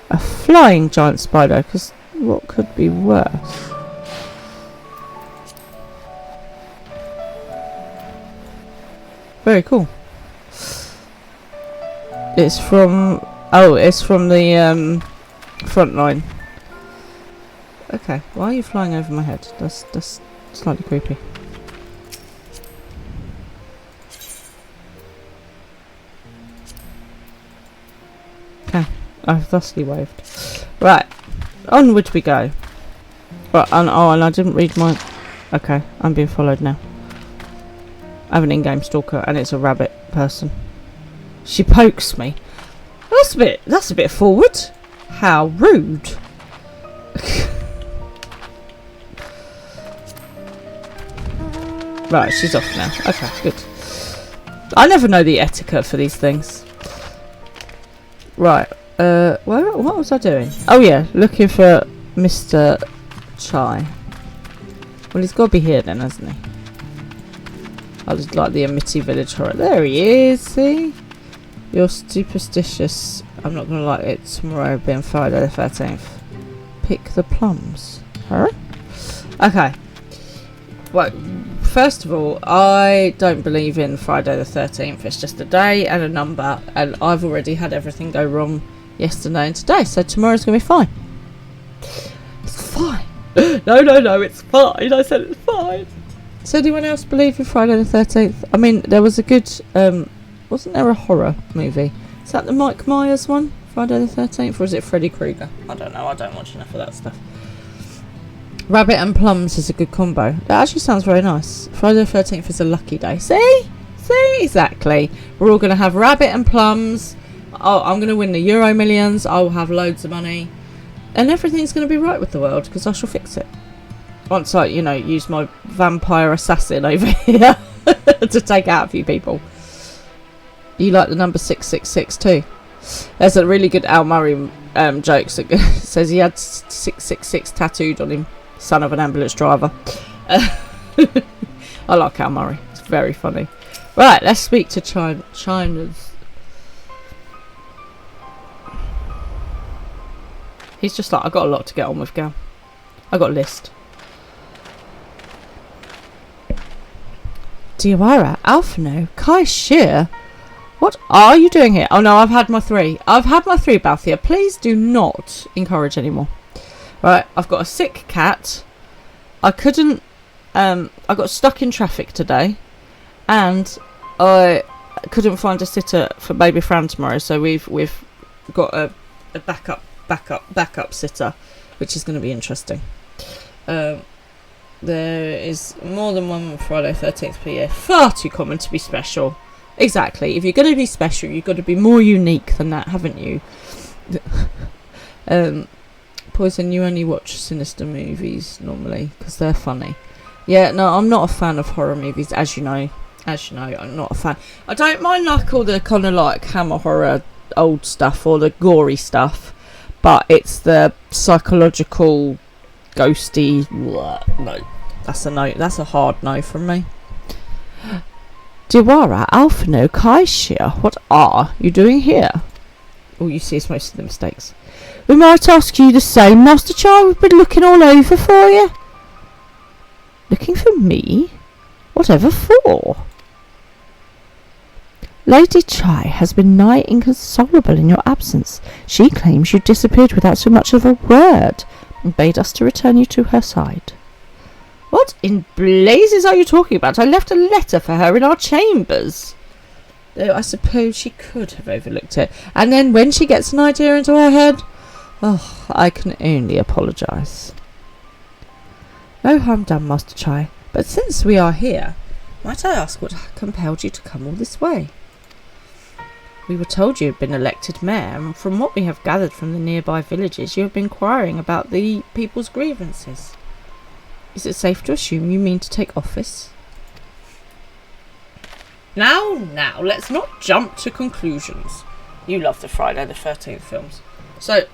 S1: A flying giant spider, because what could be worse? Very cool. It's from the front line. Okay, why are you flying over my head? That's slightly creepy. Okay, I've thusly waved. Right, onward we go. Right, and I didn't read my... Okay, I'm being followed now. I have an in-game stalker, and it's a rabbit person. She pokes me. That's a bit forward. How rude. Right, she's off now. Okay, good. I never know the etiquette for these things. Right, what was I doing? Oh yeah, looking for Mr. Chai. Well, he's got to be here then, hasn't he? I just like the Amity Village horror. There he is, see? You're superstitious. I'm not going to like it tomorrow being Friday the 13th. Pick the plums. Alright? Okay. Well, first of all, I don't believe in Friday the 13th. It's just a day and a number, and I've already had everything go wrong yesterday and today, so tomorrow's going to be fine. It's fine. No, it's fine. I said it's fine. Does anyone else believe in Friday the 13th? I mean, there was a good, wasn't there a horror movie? Is that the Mike Myers one? Friday the 13th? Or is it Freddy Krueger? I don't know. I don't watch enough of that stuff. Rabbit and plums is a good combo. That actually sounds very nice. Friday the 13th is a lucky day. See? Exactly. We're all going to have rabbit and plums. Oh, I'm going to win the Euro Millions. I will have loads of money. And everything's going to be right with the world because I shall fix it. Once I, use my vampire assassin over here to take out a few people. You like the number 666 too? There's a really good Al Murray joke that says he had 666 tattooed on him. Son of an ambulance driver. I like Al Murray. It's very funny. Right, let's speak to China's. He's just like, I got a lot to get on with, gal. I got a list. Diawara, Alphino, Kai Shear. What are you doing here? Oh no, I've had my 3. I've had my 3, Balthia. Please do not encourage anymore. Right, I've got a sick cat. I couldn't... I got stuck in traffic today. and I couldn't find a sitter for baby Fran tomorrow, so we've got a backup sitter, which is going to be interesting. There is more than one Friday 13th per year. Far too common to be special. Exactly. If you're going to be special, you've got to be more unique than that, haven't you? Poison, you only watch sinister movies normally because they're funny. Yeah, no, I'm not a fan of horror movies, as you know. I'm not a fan. I don't mind like all the kind of like hammer horror old stuff or the gory stuff, but it's the psychological, ghosty. No, that's a no. That's a hard no from me. Diwara, Alphino, Kaishia, what are you doing here? All you see is most of the mistakes. We might ask you the same, Master Chai. We've been looking all over for you. Looking for me? Whatever for? Lady Chai has been nigh inconsolable in your absence. She claims you disappeared without so much as a word, and bade us to return you to her side. What in blazes are you talking about? I left a letter for her in our chambers. Though I suppose she could have overlooked it. And then when she gets an idea into her head, oh, I can only apologise. No harm done, Master Chai. But since we are here, might I ask what compelled you to come all this way? We were told you had been elected mayor, and from what we have gathered from the nearby villages, you have been inquiring about the people's grievances. Is it safe to assume you mean to take office? Now, let's not jump to conclusions. You love the Friday the 13th films. So,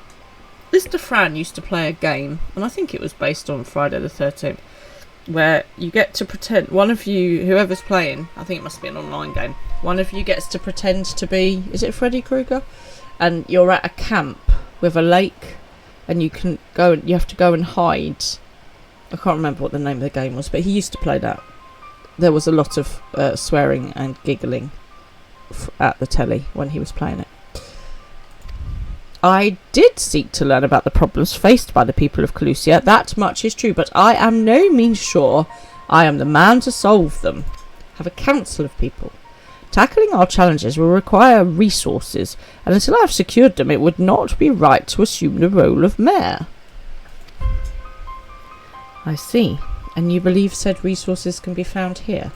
S1: Mr. Fran used to play a game, and I think it was based on Friday the 13th, where you get to pretend, one of you, whoever's playing, I think it must be an online game, one of you gets to pretend to be, is it Freddy Krueger? And you're at a camp with a lake, and you have to go and hide. I can't remember what the name of the game was, but he used to play that. There was a lot of swearing and giggling at the telly when he was playing it. I did seek to learn about the problems faced by the people of Calusia, that much is true, but I am no means sure I am the man to solve them. Have a council of people. Tackling our challenges will require resources, and until I have secured them, it would not be right to assume the role of mayor. I see. And you believe said resources can be found here?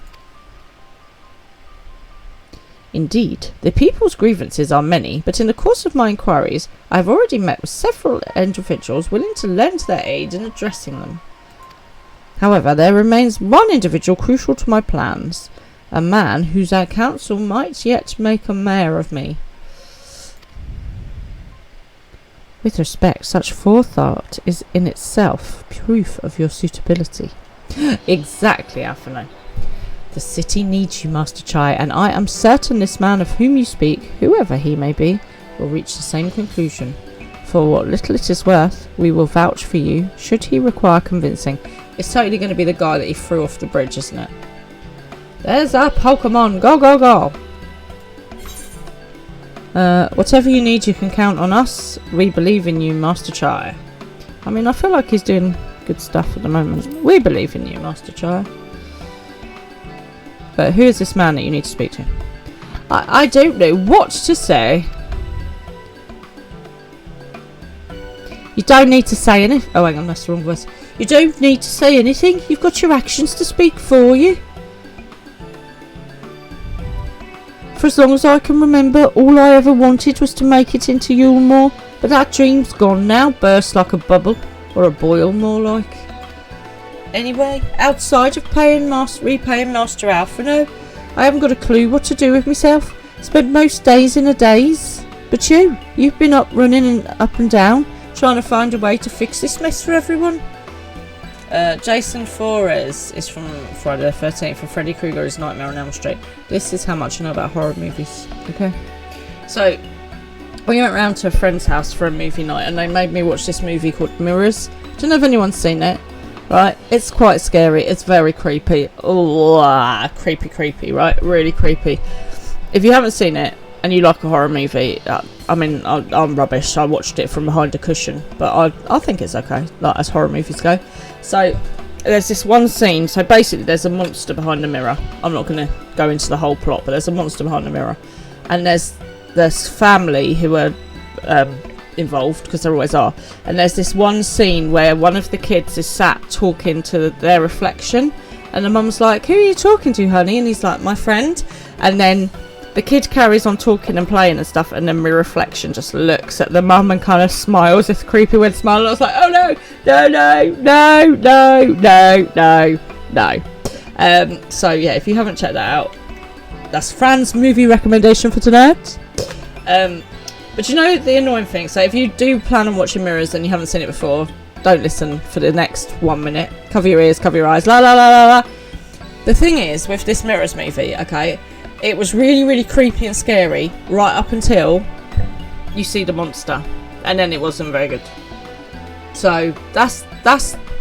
S1: Indeed, the people's grievances are many, but in the course of my inquiries, I have already met with several individuals willing to lend their aid in addressing them. However, there remains one individual crucial to my plans, a man whose our council might yet make a mayor of me. With respect, such forethought is in itself proof of your suitability. Exactly, Alphino. The city needs you, Master Chai, and I am certain this man of whom you speak, whoever he may be, will reach the same conclusion. For what little it is worth, we will vouch for you, should he require convincing. It's totally going to be the guy that he threw off the bridge, isn't it? There's our Pokemon! Go, go, go! Whatever you need, you can count on us. We believe in you, Master Chai. I mean, I feel like he's doing good stuff at the moment. We believe in you, Master Chai. But who is this man that you need to speak to? I don't know what to say. You don't need to say anything. Oh, hang on, that's the wrong voice. You don't need to say anything. You've got your actions to speak for you. For as long as I can remember, all I ever wanted was to make it into Yulmore. But that dream's gone now, burst like a bubble. Or a boil, more like. Anyway, outside of repaying Master Alphino, I haven't got a clue what to do with myself. Spent most days in a daze. But you've been up running and up and down, trying to find a way to fix this mess for everyone. Jason Flores is from Friday the 13th, and Freddy Krueger is Nightmare on Elm Street. This is how much I know about horror movies. Okay. So, we went round to a friend's house for a movie night, and they made me watch this movie called Mirrors. Don't know if anyone's seen it. Right, it's quite scary. It's very creepy. Oh, creepy, right? Really creepy. If you haven't seen it and you like a horror movie, I mean, I'm rubbish. I watched it from behind a cushion, but I think it's okay, like as horror movies go. So, there's this one scene. So basically, there's a monster behind the mirror. I'm not going to go into the whole plot, but there's a monster behind the mirror, and there's family who are involved, because there always are. And there's this one scene where one of the kids is sat talking to their reflection, and the mum's like, "Who are you talking to, honey?" And he's like, "My friend." And then the kid carries on talking and playing and stuff, and then my reflection just looks at the mum and kind of smiles, this creepy weird smile. And I was like, "Oh no, no, no, no, no, no, no, no." So yeah, if you haven't checked that out, that's Fran's movie recommendation for tonight. But you know the annoying thing, so if you do plan on watching Mirrors and you haven't seen it before, don't listen for the next 1 minute. Cover your ears, cover your eyes, la la la la la. The thing is, with this Mirrors movie, okay, it was really, really creepy and scary right up until you see the monster, and then it wasn't very good. So that's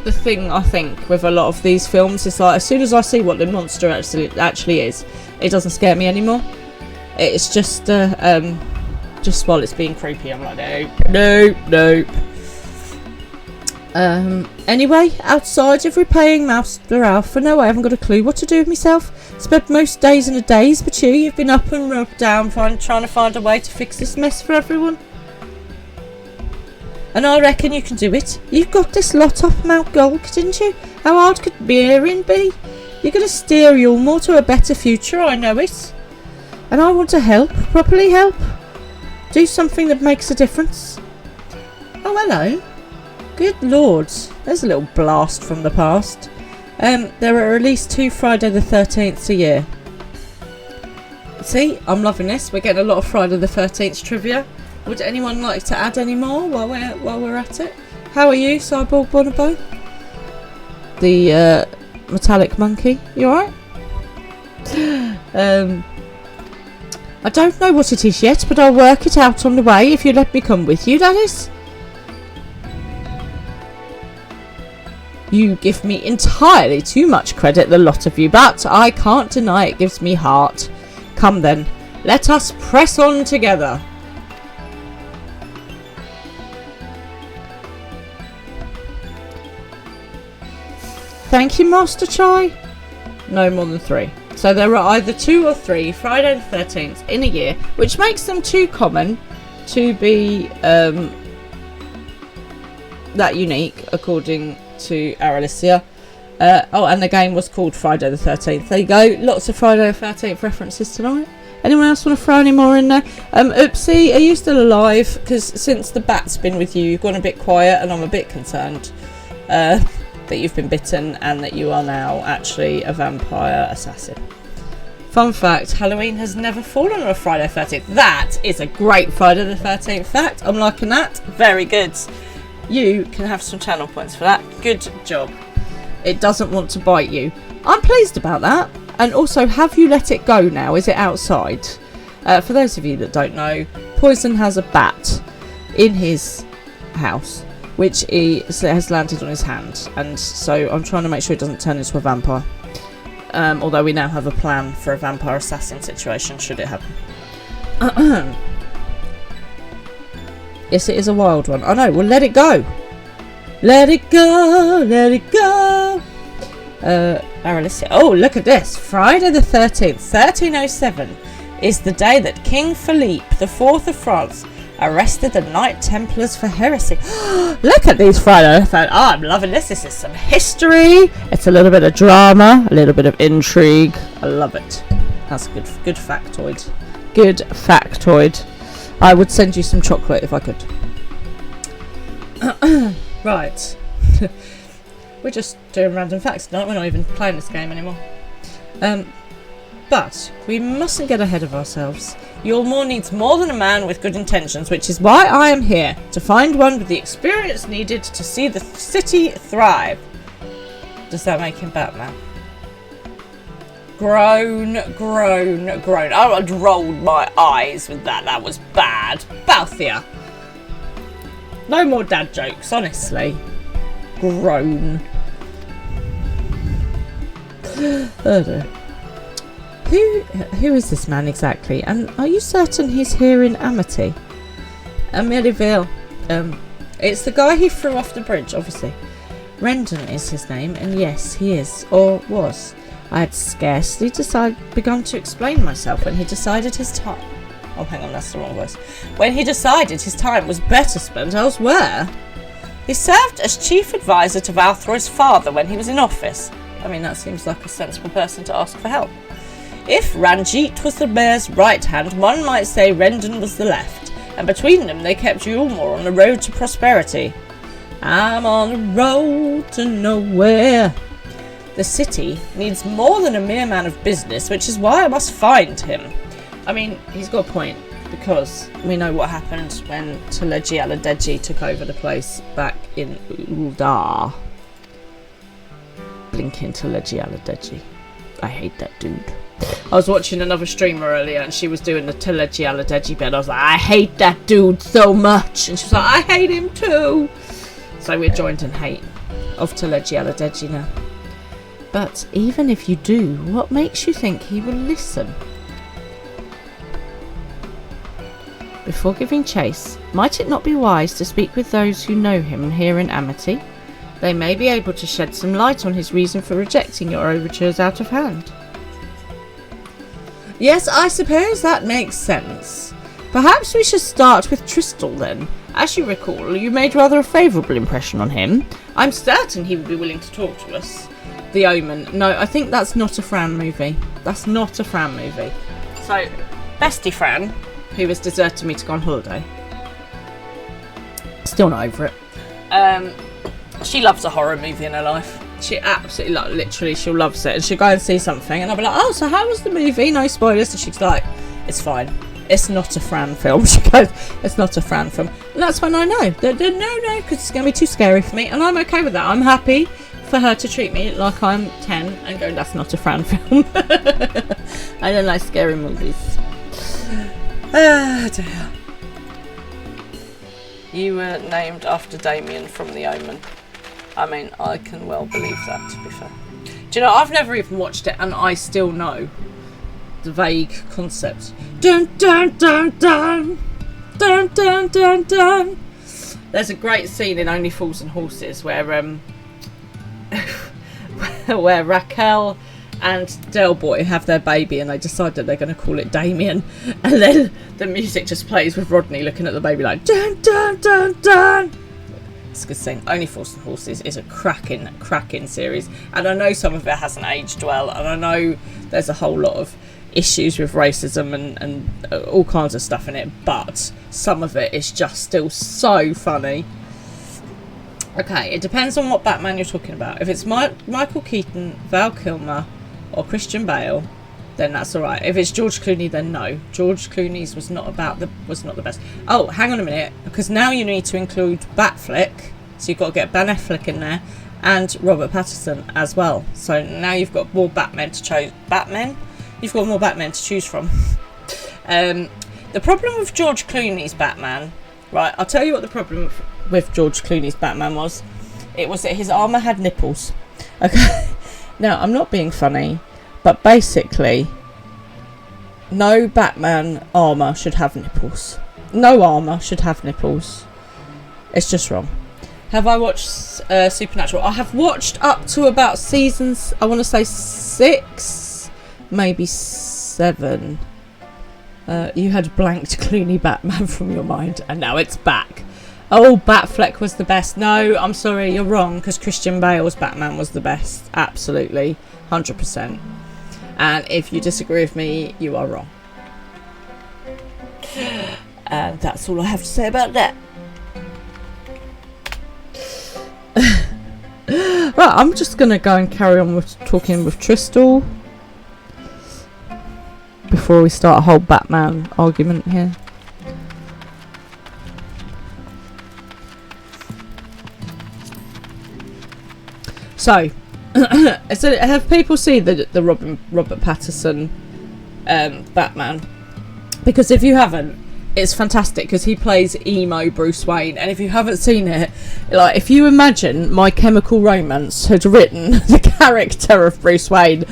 S1: the thing, I think, with a lot of these films. It's like, as soon as I see what the monster actually is, it doesn't scare me anymore. It's just while it's being creepy, I'm like, nope. Anyway, outside of repaying Master Alpha, no, I haven't got a clue what to do with myself. Spent most days in a daze, but you've been up and rubbed down trying to find a way to fix this mess for everyone. And I reckon you can do it. You've got this lot off Mount Gulk, didn't you? How hard could Bearing be? You're going to steer Yulmore to a better future, I know it. And I want to help, properly help. Do something that makes a difference. Oh, hello. Good lord. There's a little blast from the past. There are at least 2 Friday the 13th a year. See, I'm loving this. We're getting a lot of Friday the 13th trivia. Would anyone like to add any more while we're at it? How are you, Cyborg Bonobo? The metallic monkey. You alright? I don't know what it is yet, but I'll work it out on the way if you let me come with you, that is. You give me entirely too much credit, the lot of you, but I can't deny it gives me heart. Come then, let us press on together. Thank you, Master Chai. No more than 3. So there are either 2 or 3 Friday the 13th in a year, which makes them too common to be that unique, according to Aralicia. And the game was called Friday the 13th. There you go. Lots of Friday the 13th references tonight. Anyone else want to throw any more in there? Oopsie, are you still alive? Because since the bat's been with you, you've gone a bit quiet, and I'm a bit concerned that you've been bitten and that you are now actually a vampire assassin. Fun fact, Halloween has never fallen on a Friday the 13th. That is a great Friday the 13th fact. I'm liking that. Very good. You can have some channel points for that. Good job. It doesn't want to bite you. I'm pleased about that. And also, have you let it go now? Is it outside? For those of you that don't know, Poison has a bat in his house, which has landed on his hand, and so I'm trying to make sure it doesn't turn into a vampire. Although we now have a plan for a vampire assassin situation should it happen. Yes, it is a wild one. I know, well, let it go. Let it go, let it go. Aralicia. Oh, look at this. Friday the 13th, 1307, is the day that King Philippe IV of France arrested the Knight Templars for heresy. Look at these Friday. Oh, I'm loving this. This is some history. It's a little bit of drama, a little bit of intrigue. I love it. That's a good factoid. Good factoid. I would send you some chocolate if I could. Right. We're just doing random facts tonight. We're not even playing this game anymore. But we mustn't get ahead of ourselves. Yulmore needs more than a man with good intentions, which is why I am here, to find one with the experience needed to see the city thrive. Does that make him Batman? Groan. I had rolled my eyes with that. That was bad. Balthia. No more dad jokes, honestly. Groan. Oh dear. Who is this man exactly? And are you certain he's here in Amity? Amityville. It's the guy who threw off the bridge, obviously. Rendon is his name, and yes, he is, or was. I had scarcely begun to explain myself when he decided his time... Oh, hang on, that's the wrong voice. When he decided his time was better spent elsewhere. He served as chief advisor to Valthroy's father when he was in office. I mean, that seems like a sensible person to ask for help. If Ranjit was the mayor's right hand, one might say Rendon was the left, and between them they kept Yulmore on the road to prosperity. I'm on the road to nowhere. The city needs more than a mere man of business, which is why I must find him. I mean, he's got a point, because we know what happened when Teleji Aladeji took over the place back in Uldar. Blinking Teleji Aladeji. I hate that dude. I was watching another streamer earlier and she was doing the Teleji Aladeji bit. I was like, I hate that dude so much. And she was like, I hate him too. So we're joined in hate of Teleji Aladeji now. But even if you do, what makes you think he will listen? Before giving chase, might it not be wise to speak with those who know him here in Amity? They may be able to shed some light on his reason for rejecting your overtures out of hand. Yes, I suppose that makes sense. Perhaps we should start with Tristal then. As you recall, you made rather a favourable impression on him. I'm certain he would be willing to talk to us. The Omen. No, I think that's not a Fran movie. That's not a Fran movie. So, Bestie Fran, who has deserted me to go on holiday. Still not over it. She loves a horror movie in her life. She absolutely, like, literally, she loves it. And she'll go and see something, and I'll be like, oh, so how was the movie? No spoilers. And she's like, it's fine. It's not a Fran film. She goes, it's not a Fran film. And that's when I know. No, because it's going to be too scary for me. And I'm okay with that. I'm happy for her to treat me like I'm 10 and go, that's not a Fran film. I don't like scary movies. Ah, dear. You were named after Damien from The Omen. I mean, I can well believe that, to be fair. Do you know, I've never even watched it and I still know the vague concept. Dun dun dun dun! Dun dun dun dun! There's a great scene in Only Fools and Horses where where Raquel and Del Boy have their baby and they decide that they're going to call it Damien, and then the music just plays with Rodney looking at the baby like dun dun dun dun. It's a good scene. Only Fools and Horses is a cracking series, and I know some of it hasn't aged well, and I know there's a whole lot of issues with racism and all kinds of stuff in it, but some of it is just still so funny. Okay, it depends on what Batman you're talking about. If it's Michael Keaton, Val Kilmer, or Christian Bale, then that's alright. If it's George Clooney, then no. George Clooney's was not the best. Oh, hang on a minute, because now you need to include Batfleck, so you've got to get Ben Affleck in there, and Robert Pattinson as well. So now you've got more Batmen to choose. You've got more Batmen to choose from. The problem with George Clooney's Batman, right? I'll tell you what the problem with George Clooney's Batman was. It was that his armour had nipples. Okay. Now, I'm not being funny, but basically, no Batman armour should have nipples. No armour should have nipples. It's just wrong. Have I watched Supernatural? I have watched up to about seasons, I want to say 6, maybe 7. You had blanked Clooney Batman from your mind, and now it's back. Oh, Batfleck was the best. No, I'm sorry, you're wrong, because Christian Bale's Batman was the best. Absolutely. 100%. And if you disagree with me, you are wrong. And that's all I have to say about that. Right, I'm just going to go and carry on with talking with Tristal before we start a whole Batman argument here. So, have people seen the Robert Pattinson Batman? Because if you haven't, it's fantastic because he plays emo Bruce Wayne, and if you haven't seen it, like if you imagine My Chemical Romance had written the character of Bruce Wayne,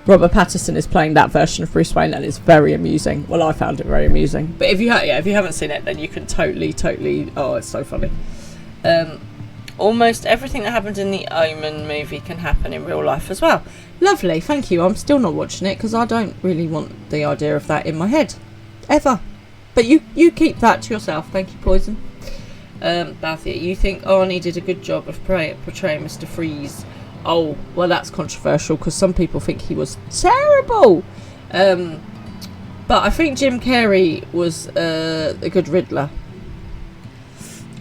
S1: Robert Pattinson is playing that version of Bruce Wayne, and it's very amusing. Well, I found it very amusing. But if you haven't seen it, then you can totally. Oh, it's so funny. Almost everything that happened in the Omen movie can happen in real life as well. Lovely, thank you. I'm still not watching it because I don't really want the idea of that in my head. Ever. But you keep that to yourself. Thank you, Poison. Bathia, you think Arnie did a good job of portraying Mr. Freeze? Oh, well, that's controversial because some people think he was terrible. But I think Jim Carrey was a good Riddler.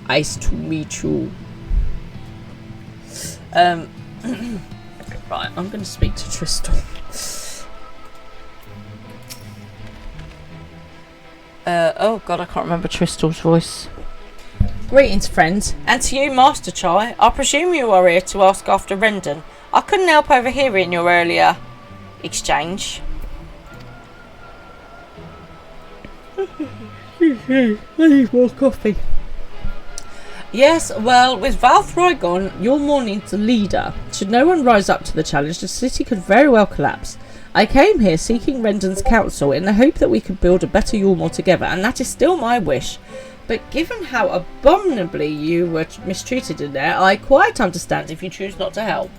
S1: Nice to meet you. Right, I'm going to speak to Tristan. Oh god, I can't remember Tristal's voice. Greetings, friends, and to you, Master Chai. I presume you are here to ask after Rendon. I couldn't help overhearing your earlier exchange. I need more coffee. Yes, well, with Valthroy gone, your morning's leader. Should no one rise up to the challenge, the city could very well collapse. I came here seeking Rendon's counsel in the hope that we could build a better Yulmore together, and that is still my wish. But given how abominably you were mistreated in there, I quite understand if you choose not to help.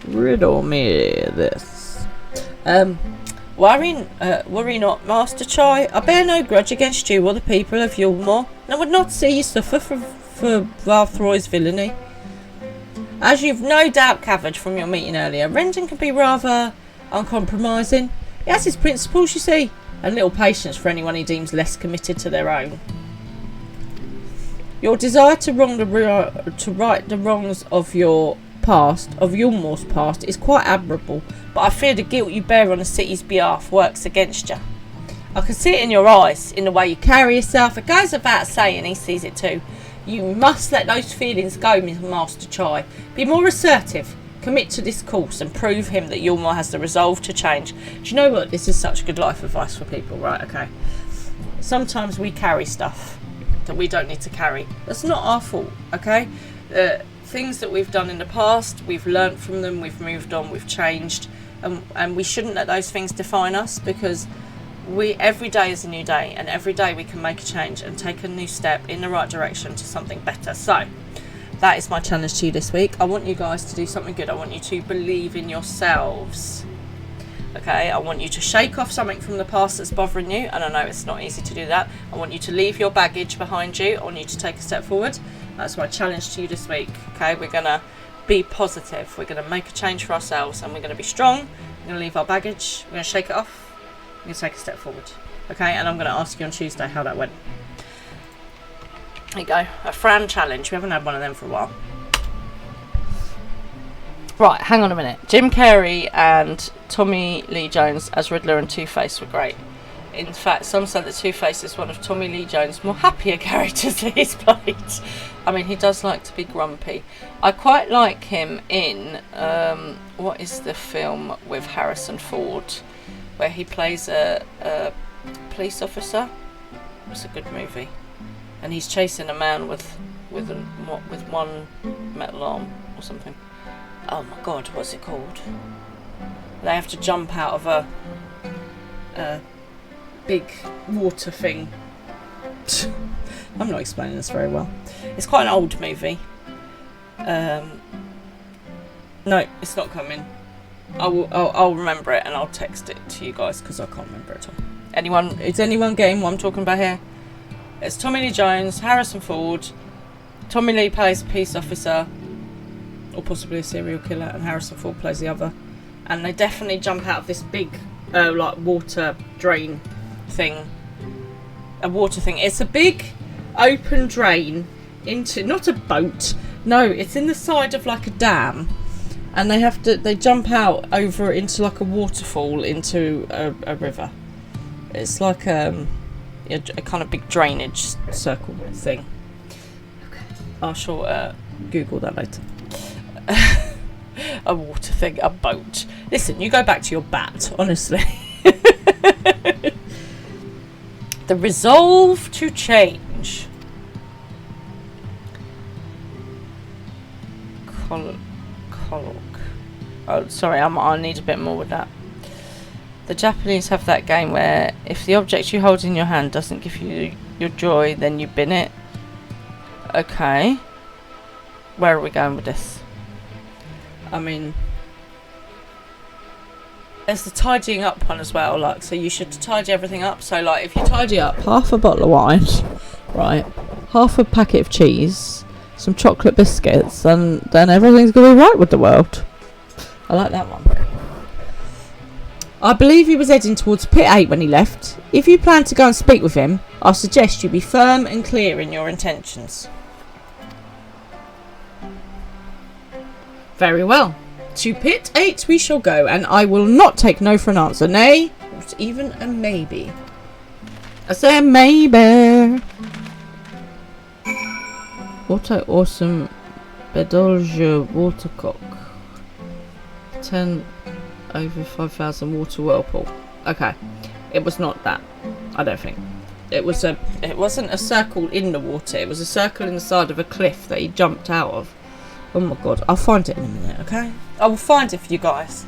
S1: Riddle me this. Worry not, Master Chai. I bear no grudge against you or the people of Yulmore, and I would not see you suffer for Valthroy's villainy. As you've no doubt gathered from your meeting earlier, Rendon can be rather uncompromising. He has his principles, you see, and little patience for anyone he deems less committed to their own. Your desire to right the wrongs of your past, of Yulmore's past, is quite admirable, but I fear the guilt you bear on the city's behalf works against you. I can see it in your eyes, in the way you carry yourself. It goes without saying, he sees it too. You must let those feelings go, Master Chai. Be more assertive, commit to this course, and prove him that Yulmore has the resolve to change. Do you know what? This is such good life advice for people, right? Okay. Sometimes we carry stuff that we don't need to carry. That's not our fault, okay? Things that we've done in the past, we've learnt from them, we've moved on, we've changed, and we shouldn't let those things define us, because every day is a new day, and every day we can make a change and take a new step in the right direction to something better. So that is my challenge to you this week. I want you guys to do something good. I want you to believe in yourselves. Okay, I want you to shake off something from the past that's bothering you, and I know it's not easy to do that. I want you to leave your baggage behind you. I want you to take a step forward. That's my challenge to you this week. Okay, we're going to be positive. We're going to make a change for ourselves, and we're going to be strong. We're going to leave our baggage. We're going to shake it off. We're going to take a step forward. Okay, and I'm going to ask you on Tuesday how that went. There you go. A Fran challenge. We haven't had one of them for a while. Right, hang on a minute. Jim Carrey and Tommy Lee Jones as Riddler and Two-Face were great. In fact, some said that Two-Face is one of Tommy Lee Jones' more happier characters that he's played. I mean, he does like to be grumpy. I quite like him in, what is the film with Harrison Ford, where he plays a police officer. It's a good movie. And he's chasing a man with one metal arm or something. Oh my god, what's it called? They have to jump out of a big water thing. I'm not explaining this very well. It's quite an old movie. No, it's not coming. I'll remember it and I'll text it to you guys because I can't remember it all. Is anyone getting what I'm talking about here? It's Tommy Lee Jones, Harrison Ford. Tommy Lee plays a peace officer, or possibly a serial killer, and Harrison Ford plays the other. And they definitely jump out of this big, like water drain thing. A water thing. It's a big open drain into, not a boat. No, it's in the side of like a dam. And they jump out over into like a waterfall into a river. It's like a kind of big drainage circle thing. Okay. I shall Google that later. A water thing, a boat. Listen, you go back to your bat, honestly. The resolve to change. Oh, sorry, I need a bit more with that. The Japanese have that game where if the object you hold in your hand doesn't give you your joy, then you bin it. Okay. Where are we going with this? I mean, there's the tidying up one as well, like, so you should tidy everything up. So, like, if you tidy up half a bottle of wine, right, half a packet of cheese, some chocolate biscuits, and then everything's going to be right with the world. I like that one. I believe he was heading towards Pit 8 when he left. If you plan to go and speak with him, I suggest you be firm and clear in your intentions. Very well. To Pit 8 we shall go, and I will not take no for an answer. Nay, not even a maybe. I say a maybe. What an awesome Bedolge watercock. 10 over 5,000 water whirlpool. Okay, it was not that. I don't think. It wasn't a circle in the water. It was a circle in the side of a cliff that he jumped out of. Oh my god, I'll find it in a minute, okay? I will find it for you guys.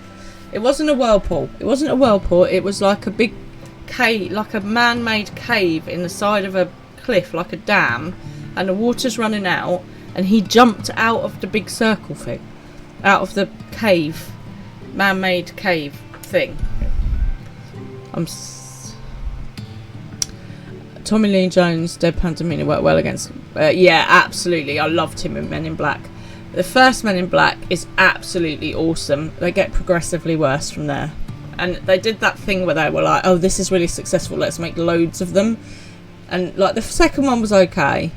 S1: It wasn't a whirlpool. It wasn't a whirlpool. It was like a big cave, like a man-made cave in the side of a cliff, like a dam, and the water's running out, and he jumped out of the big circle thing, out of the cave, man-made cave thing. Tommy Lee Jones, deadpan demeanour worked well against. Yeah, absolutely. I loved him in Men in Black. The first Men in Black is absolutely awesome. They get progressively worse from there. And they did that thing where they were like, oh, this is really successful, let's make loads of them. And like the second one was okay.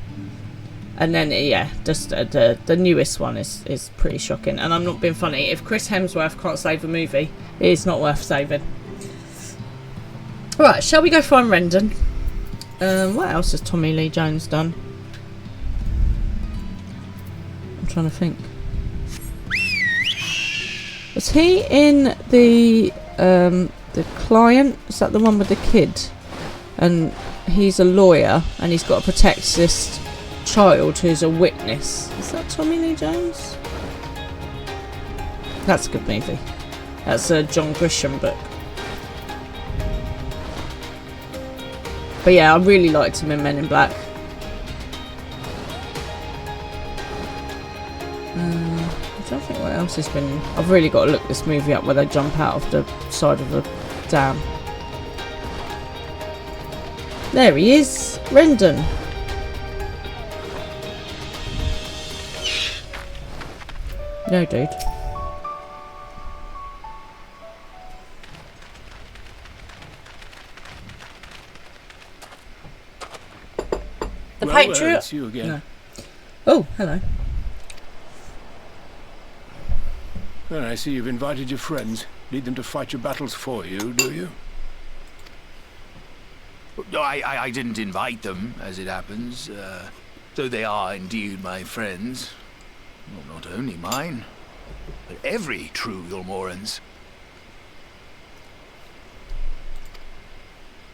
S1: And then, yeah, just the newest one is pretty shocking. And I'm not being funny. If Chris Hemsworth can't save a movie, it is not worth saving. Right, shall we go find Rendon? What else has Tommy Lee Jones done? I'm trying to think. Was he in the Client? Is that the one with the kid? And he's a lawyer and he's got to protect this child who's a witness. Is that Tommy Lee Jones? That's a good movie. That's a John Grisham book. But yeah, I really liked him in Men in Black. I don't think what else has been. I've really got to look this movie up where they jump out of the side of the dam. There he is, Rendon. No, dude. The Patriot.
S5: It's you again.
S1: No. Oh, hello.
S5: Well, I see you've invited your friends. Need them to fight your battles for you, do you?
S6: No, I didn't invite them, as it happens, though they are indeed my friends. Well, not only mine, but every true Yulmoran's.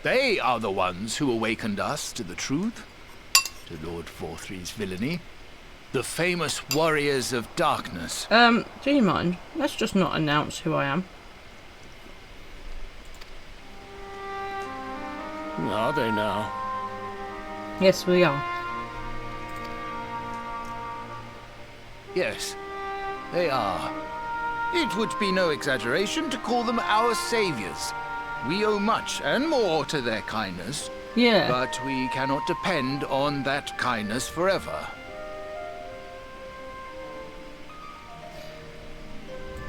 S6: They are the ones who awakened us to the truth, to Lord Forthry's villainy, the famous warriors of darkness.
S1: Do you mind? Let's just not announce who I am.
S5: Are they now?
S1: Yes, we are.
S6: Yes, they are. It would be no exaggeration to call them our saviors. We owe much and more to their kindness.
S1: Yeah.
S6: But we cannot depend on that kindness forever.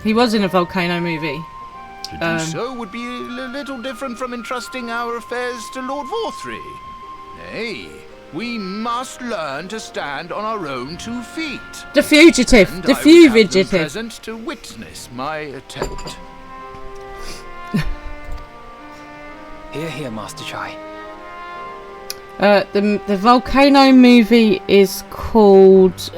S1: He was in a volcano movie.
S6: To do so would be a little different from entrusting our affairs to Lord Forthry. Nay, we must learn to stand on our own 2 feet.
S1: The fugitive.
S6: And
S1: The
S6: I would have them
S1: fugitive.
S6: present to witness my attempt.
S4: Hear, hear, Master Chai.
S1: The volcano movie is called.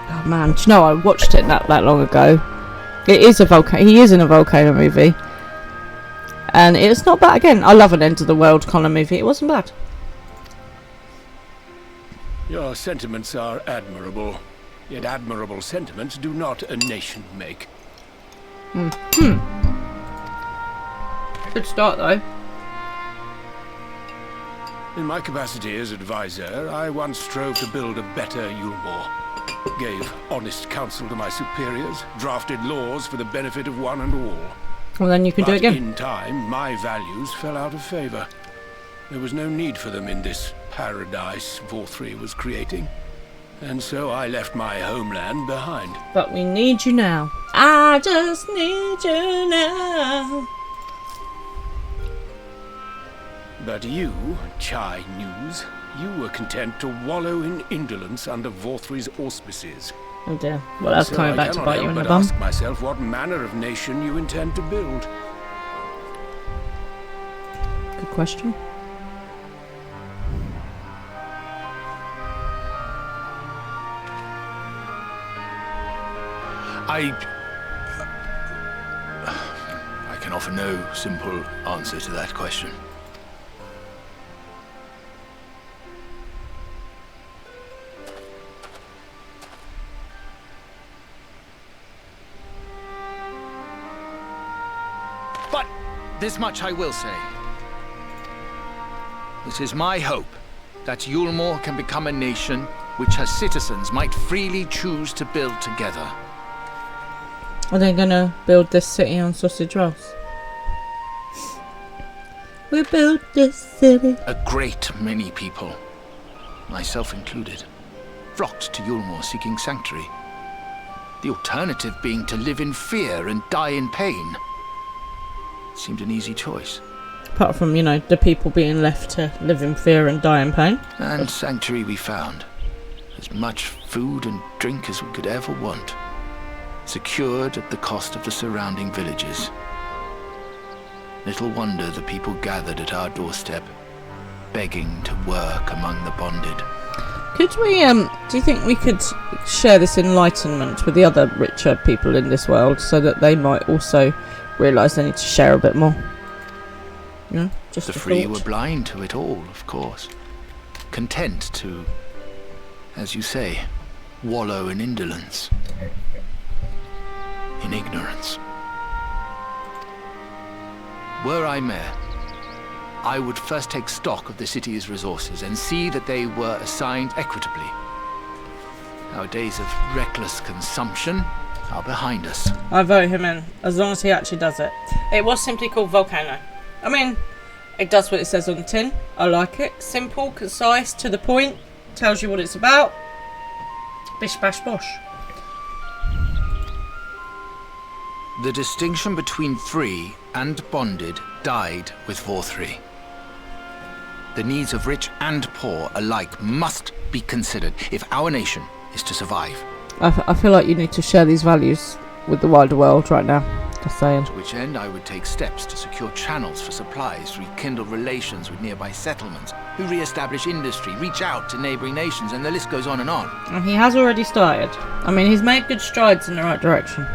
S1: Oh man, do you know I watched it that long ago. It is a volcano. He is in a volcano movie, and it's not bad. Again, I love an end of the world kind of movie. It wasn't bad.
S5: Your sentiments are admirable. Yet admirable sentiments do not a nation make.
S1: Good start though.
S5: In my capacity as advisor, I once strove to build a better Yulmore. Gave honest counsel to my superiors, drafted laws for the benefit of one and all.
S1: Well, then you can do it
S5: But
S1: again.
S5: in time, my values fell out of favor. There was no need for them in this paradise Vorthri was creating. And so I left my homeland behind.
S1: But we need you now. I just need you now.
S5: But you, Chai News, you were content to wallow in indolence under Vorthri's auspices.
S1: Oh dear. Well, that's
S5: So
S1: coming
S5: I
S1: back to
S5: cannot
S1: bite
S5: help
S1: you in the
S5: but
S1: bum.
S5: ask myself what manner of nation you intend to build.
S1: Good question.
S6: I can offer no simple answer to that question. But this much I will say. It is my hope that Yulmore can become a nation which her citizens might freely choose to build together.
S1: Are they gonna build this city on sausage rolls? We built this city.
S6: A great many people, myself included, flocked to Yulmore seeking sanctuary. The alternative being to live in fear and die in pain. Seemed an easy choice.
S1: Apart from, you know, the people being left to live in fear and die in pain.
S6: And sanctuary we found. As much food and drink as we could ever want. Secured at the cost of the surrounding villages. Little wonder the people gathered at our doorstep, begging to work among the bonded.
S1: Could we, do you think we could share this enlightenment with the other richer people in this world so that they might also realise they need to share a bit more? You know, just
S6: The
S1: a
S6: free
S1: thought.
S6: were blind to it all, of course. Content to, as you say, wallow in indolence. In ignorance. Were I mayor, I would first take stock of the city's resources and see that they were assigned equitably. Our days of reckless consumption are behind us.
S1: I vote him in, as long as he actually does it. It was simply called Volcano. I mean, it does what it says on the tin. I like it. Simple, concise, to the point. Tells you what it's about. Bish bash bosh.
S6: The distinction between free and bonded died with Vorthri. The needs of rich and poor alike must be considered if our nation is to survive.
S1: I feel like you need to share these values with the wider world right now. Just saying.
S6: To which end I would take steps to secure channels for supplies, rekindle relations with nearby settlements, re-establish industry, reach out to neighbouring nations, and the list goes on and on.
S1: And he has already started. I mean, he's made good strides in the right direction.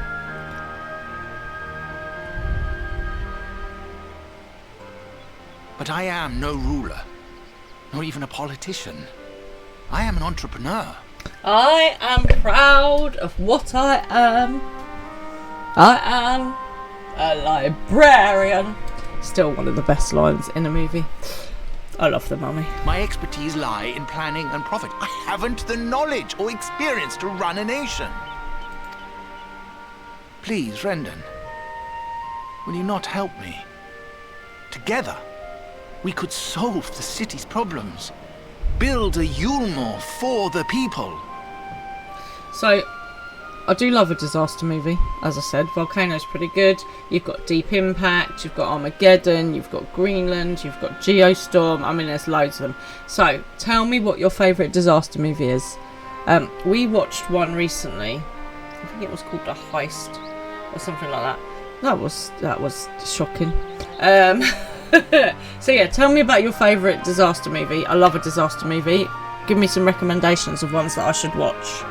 S6: But I am no ruler, nor even a politician. I am an entrepreneur.
S1: I am proud of what I am. I am a librarian. Still one of the best lines in a movie. I love the mummy.
S6: My expertise lie in planning and profit. I haven't the knowledge or experience to run a nation. Please, Rendon, will you not help me? Together, we could solve the city's problems. Build a Yulmore for the people.
S1: So, I do love a disaster movie. As I said, Volcano's pretty good. You've got Deep Impact, you've got Armageddon, you've got Greenland, you've got Geostorm. I mean, there's loads of them. So, tell me what your favourite disaster movie is. We watched one recently. I think it was called The Heist or something like that. That was shocking. So yeah, tell me about your favourite disaster movie. I love a disaster movie. Give me some recommendations of ones that I should watch.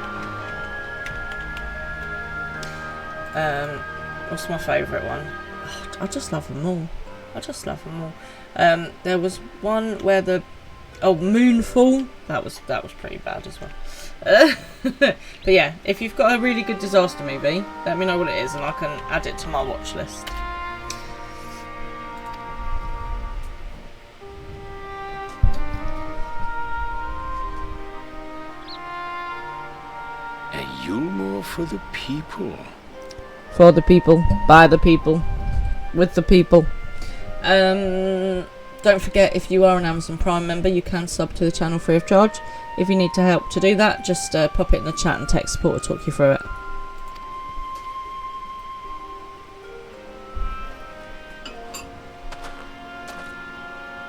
S1: What's my favourite one? Oh, I just love them all. There was one where Moonfall. That was pretty bad as well. But yeah, if you've got a really good disaster movie, let me know what it is and I can add it to my watch list.
S5: for the people.
S1: For the people, by the people, with the people. Don't forget, if you are an Amazon Prime member, you can sub to the channel free of charge. If you need to help to do that, just pop it in the chat and tech support will talk you through it.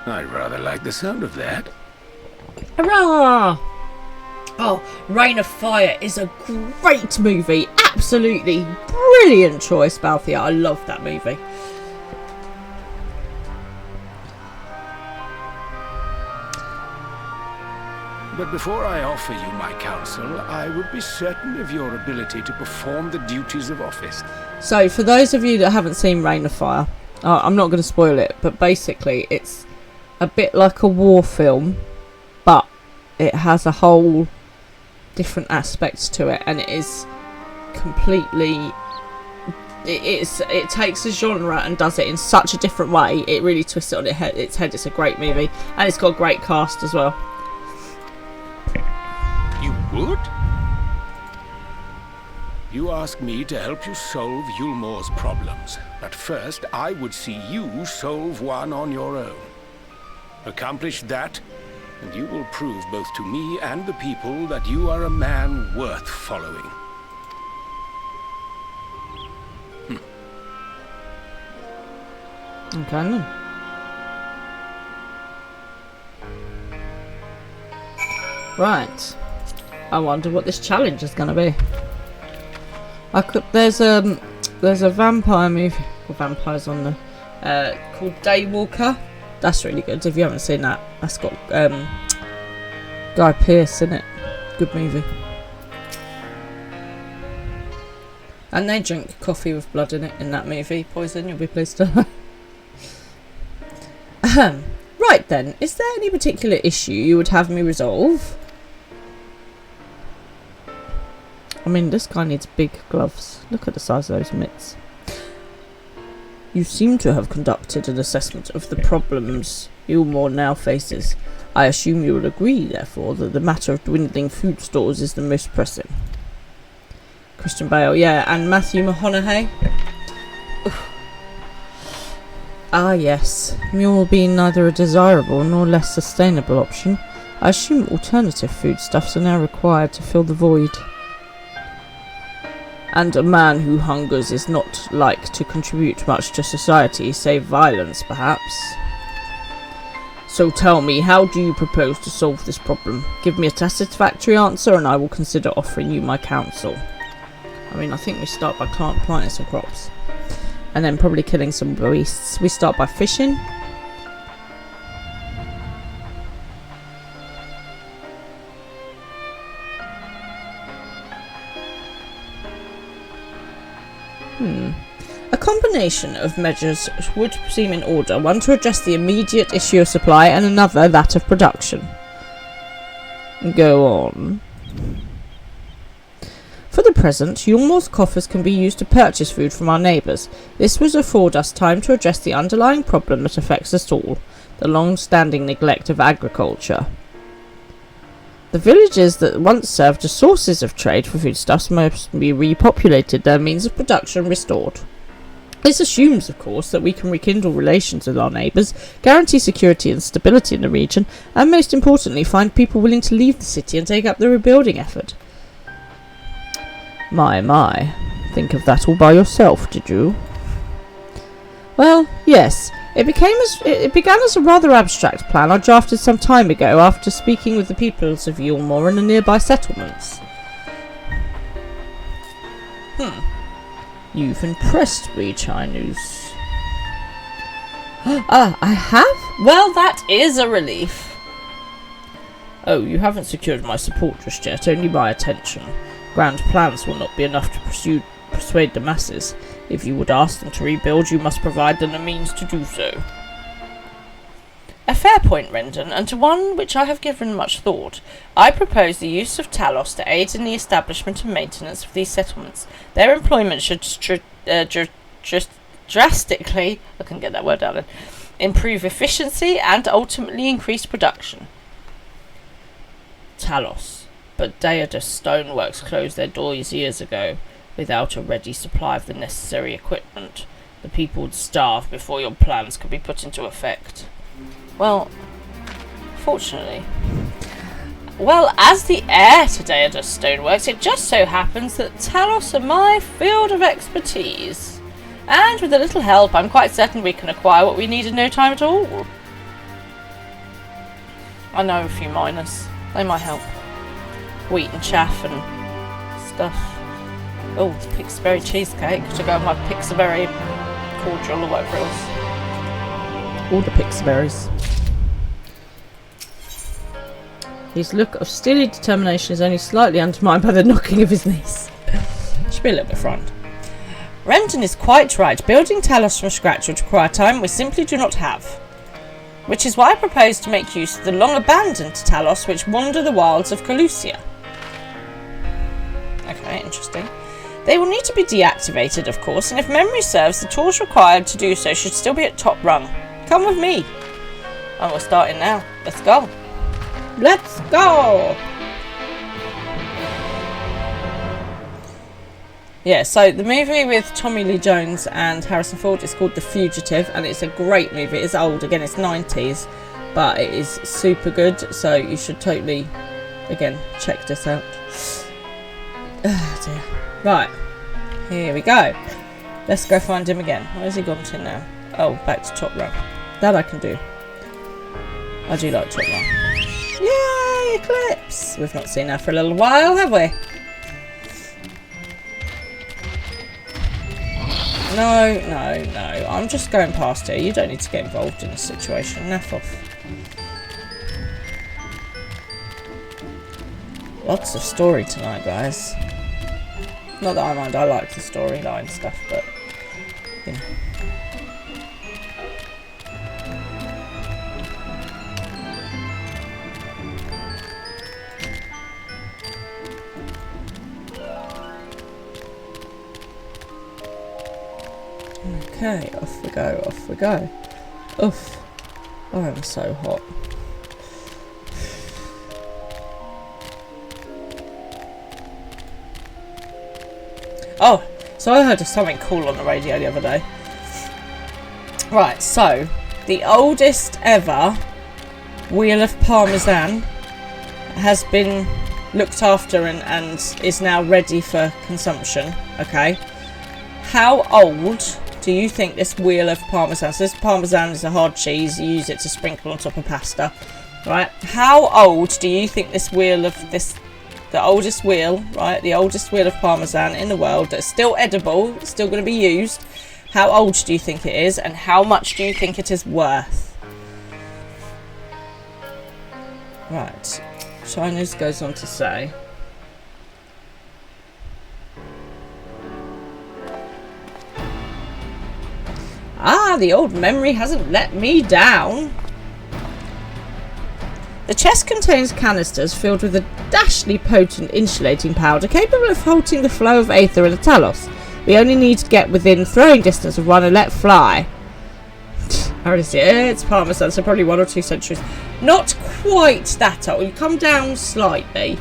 S5: I rather like the sound of that.
S1: Hurrah! Oh, Reign of Fire is a great movie. Absolutely brilliant choice, Balthia. I love that movie.
S5: But before I offer you my counsel, I would be certain of your ability to perform the duties of office.
S1: So, for those of you that haven't seen Reign of Fire, I'm not going to spoil it, but basically it's a bit like a war film, but it has a whole different aspects to it, and it is completely... It takes a genre and does it in such a different way. It really twists it on its head. It's a great movie, and it's got a great cast as well.
S5: You would? You ask me to help you solve Yulmore's problems, but first I would see you solve one on your own. Accomplish that, and you will prove both to me and the people that you are a man worth following.
S1: Okay then. Right. I wonder what this challenge is going to be. There's a vampire movie, or vampires on the called Daywalker. That's really good. If you haven't seen that, that's got Guy Pearce in it. Good movie. And they drink coffee with blood in it in that movie. Poison, you'll be pleased to know. Right then, is there any particular issue you would have me resolve? I mean, this guy needs big gloves. Look at the size of those mitts. You seem to have conducted an assessment of the problems Yulmore now faces. I assume you will agree, therefore, that the matter of dwindling food stores is the most pressing. Christian Bale, yeah, and Matthew McConaughey. Ah, yes. Mule being neither a desirable nor less sustainable option, I assume alternative foodstuffs are now required to fill the void. And a man who hungers is not like to contribute much to society, save violence, perhaps. So tell me, how do you propose to solve this problem? Give me a satisfactory answer and I will consider offering you my counsel. I mean, I think we start by planting some crops. And then probably killing some beasts. We start by fishing. A combination of measures would seem in order. One to address the immediate issue of supply and another that of production. Go on. For the present, Yulmore's coffers can be used to purchase food from our neighbours. This would afford us time to address the underlying problem that affects us all, the long-standing neglect of agriculture. The villages that once served as sources of trade for foodstuffs must be repopulated, their means of production restored. This assumes, of course, that we can rekindle relations with our neighbours, guarantee security and stability in the region, and most importantly, find people willing to leave the city and take up the rebuilding effort. My. Think of that all by yourself, did you? Well, yes. It began as a rather abstract plan I drafted some time ago after speaking with the peoples of Yulmore and the nearby settlements. You've impressed me, Chinese. I have? Well, that is a relief. Oh, you haven't secured my support just yet, only my attention. Grand plans will not be enough to persuade the masses. If you would ask them to rebuild, you must provide them the means to do so. A fair point, Rendon, and to one which I have given much thought. I propose the use of Talos to aid in the establishment and maintenance of these settlements. Their employment should drastically, I couldn't get that word out, improve efficiency and ultimately increase production. Talos. but Daedalus Stoneworks closed their doors years ago without a ready supply of the necessary equipment. The people would starve before your plans could be put into effect. Well, fortunately. Well, as the heir to Daedalus Stoneworks, it just so happens that Talos are my field of expertise. And with a little help, I'm quite certain we can acquire what we need in no time at all. I know a few miners. They might help. Wheat and chaff and stuff. Oh, it's Pixberry cheesecake to go with my Pixberry cordial or whatever it was.
S7: All the Pixberries. His look of steely determination is only slightly undermined by the knocking of his knees.
S1: Should be a little bit frightened. Renton is quite right. Building Talos from scratch would require time we simply do not have. Which is why I propose to make use of the long-abandoned Talos which wander the wilds of Calusia. Okay, interesting. They will need to be deactivated, of course, and if memory serves, the tools required to do so should still be at top rung. Come with me. And we're starting now. Let's go.
S7: Let's go!
S1: Yeah, so the movie with Tommy Lee Jones and Harrison Ford is called The Fugitive, and it's a great movie. It's old, again, it's 90s, but it is super good, so you should totally, again, check this out. Oh dear. Right, here we go. Let's go find him again. Where's he gone to now? Oh, back to top rung. That I can do. I do like top rung. Yay, Eclipse! We've not seen her for a little while, have we? No. I'm just going past here. You don't need to get involved in this situation. Naff off. Lots of story tonight, guys. Not that I mind. I like the storyline stuff, but you know. Okay, off we go. Oof. Oh, I'm so hot. Oh, so I heard of something cool on the radio the other day. Right, so, the oldest ever wheel of Parmesan has been looked after and is now ready for consumption, okay? How old do you think this wheel of Parmesan, so this Parmesan is a hard cheese, you use it to sprinkle on top of pasta, right? How old do you think this wheel of the oldest wheel, right? The oldest wheel of Parmesan in the world that's still edible, still going to be used. How old do you think it is, and how much do you think it is worth? Right. Chinese goes on to say, the old memory hasn't let me down. The chest contains canisters filled with a dashly potent insulating powder capable of halting the flow of aether in the Talos. We only need to get within throwing distance of one and let fly. I already see it. It's Parmesan, so probably 1 or 2 centuries. Not quite that old. You come down slightly,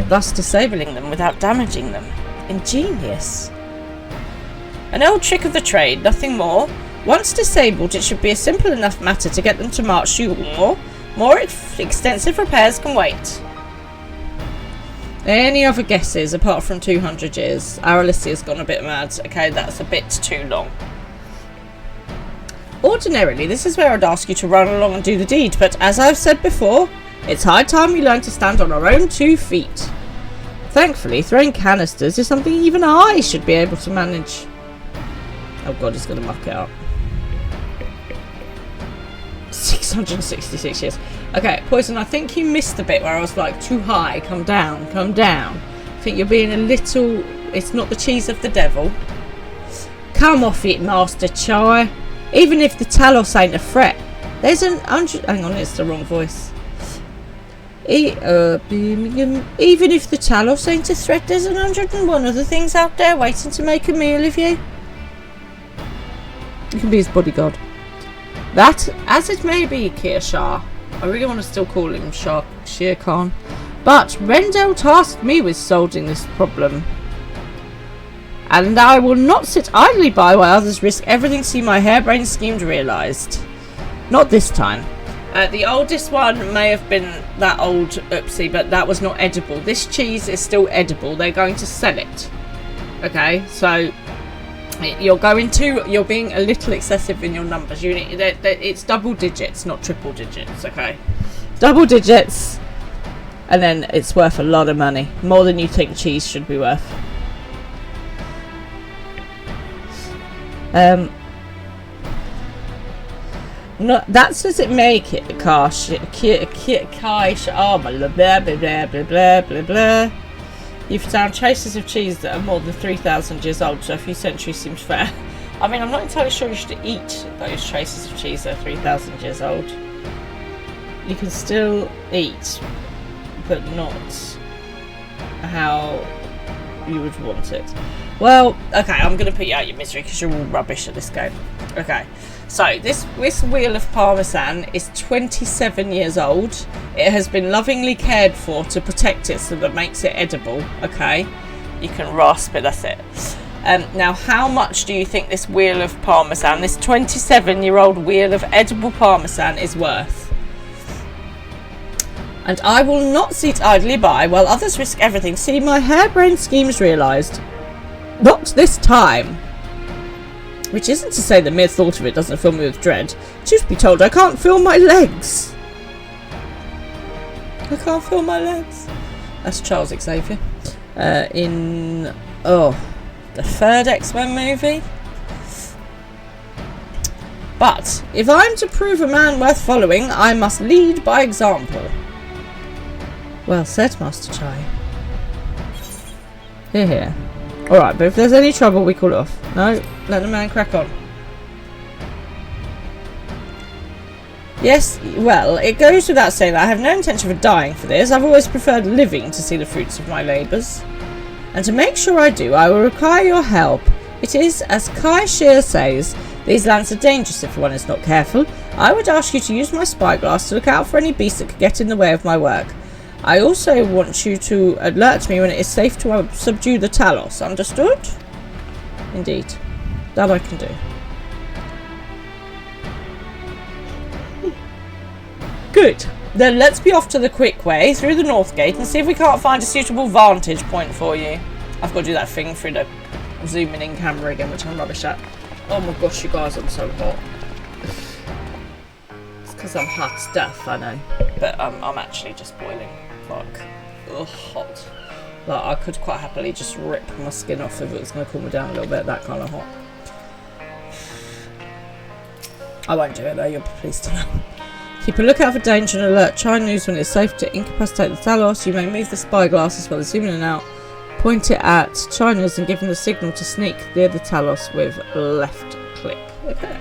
S1: thus disabling them without damaging them. Ingenious. An old trick of the trade, nothing more. Once disabled, it should be a simple enough matter to get them to march to war. More extensive repairs can wait. Any other guesses apart from 200 years? Our Alicia's gone a bit mad. Okay, that's a bit too long. Ordinarily, this is where I'd ask you to run along and do the deed, but as I've said before, it's high time we learn to stand on our own 2 feet. Thankfully, throwing canisters is something even I should be able to manage. Oh god, he's going to muck it up. 666 years. Okay, Poison, I think you missed the bit where I was like, too high, come down, come down. I think you're being a little... It's not the cheese of the devil. Come off it, Master Chai. Even if the Talos ain't a threat, there's an 100... Hang on, it's the wrong voice. Even if the Talos ain't a threat, there's 101 other things out there waiting to make a meal of you. You can be his bodyguard. That, as it may be, Kirshar,
S7: I really want to still call him Shere Khan. But Rendell tasked me with solving this problem. And I will not sit idly by while others risk everything to see my harebrained schemes realised. Not this time. The oldest one may have been that old oopsie, but that was not edible. This cheese is still edible. They're going to sell it. Okay, so you're being a little excessive in your numbers. It's double digits, not triple digits. Okay, double digits, and then it's worth a lot of money, more than you think cheese should be worth. No, that's does it make it Kash oh blah blah blah blah blah blah blah. You've found traces of cheese that are more than 3,000 years old, so a few centuries seems fair. I mean, I'm not entirely sure you should eat those traces of cheese that are 3,000 years old. You can still eat, but not how you would want it. Well, okay, I'm going to put you out your misery because you're all rubbish at this game. Okay, so this wheel of parmesan is 27 years old. It has been lovingly cared for to protect it so that makes it edible. Okay, you can rasp it, that's it. Now, how much do you think this wheel of parmesan, this 27-year-old wheel of edible parmesan is worth? And I will not sit idly by while others risk everything to see my harebrained schemes realised. Not this time. Which isn't to say the mere thought of it doesn't fill me with dread. Truth be told, I can't feel my legs. I can't feel my legs. That's Charles Xavier. In the third X-Men movie. But if I'm to prove a man worth following, I must lead by example. Well said, Master Chai. Here. Alright, but if there's any trouble, we call it off. No, let the man crack on. Yes, well, it goes without saying that I have no intention of dying for this. I've always preferred living to see the fruits of my labours. And to make sure I do, I will require your help. It is, as Kai Shear says, these lands are dangerous if one is not careful. I would ask you to use my spyglass to look out for any beasts that could get in the way of my work. I also want you to alert me when it is safe to subdue the Talos. Understood? Indeed. That I can do. Good. Then let's be off to the quick way through the north gate and see if we can't find a suitable vantage point for you. I've got to do that thing through the zooming in camera again, which I'm rubbish at. Oh my gosh, you guys, I'm so hot. It's because I'm hot stuff, I know. But I'm actually just boiling. Like, hot. Like, I could quite happily just rip my skin off if it was going to cool me down a little bit. That kind of hot. I won't do it though, you'll be pleased to know. Keep a lookout for danger and alert Chai News when it's safe to incapacitate the Talos. You may move the spyglass as well as zoom in and out. Point it at Chai News and give him the signal to sneak near the Talos with left click. Okay.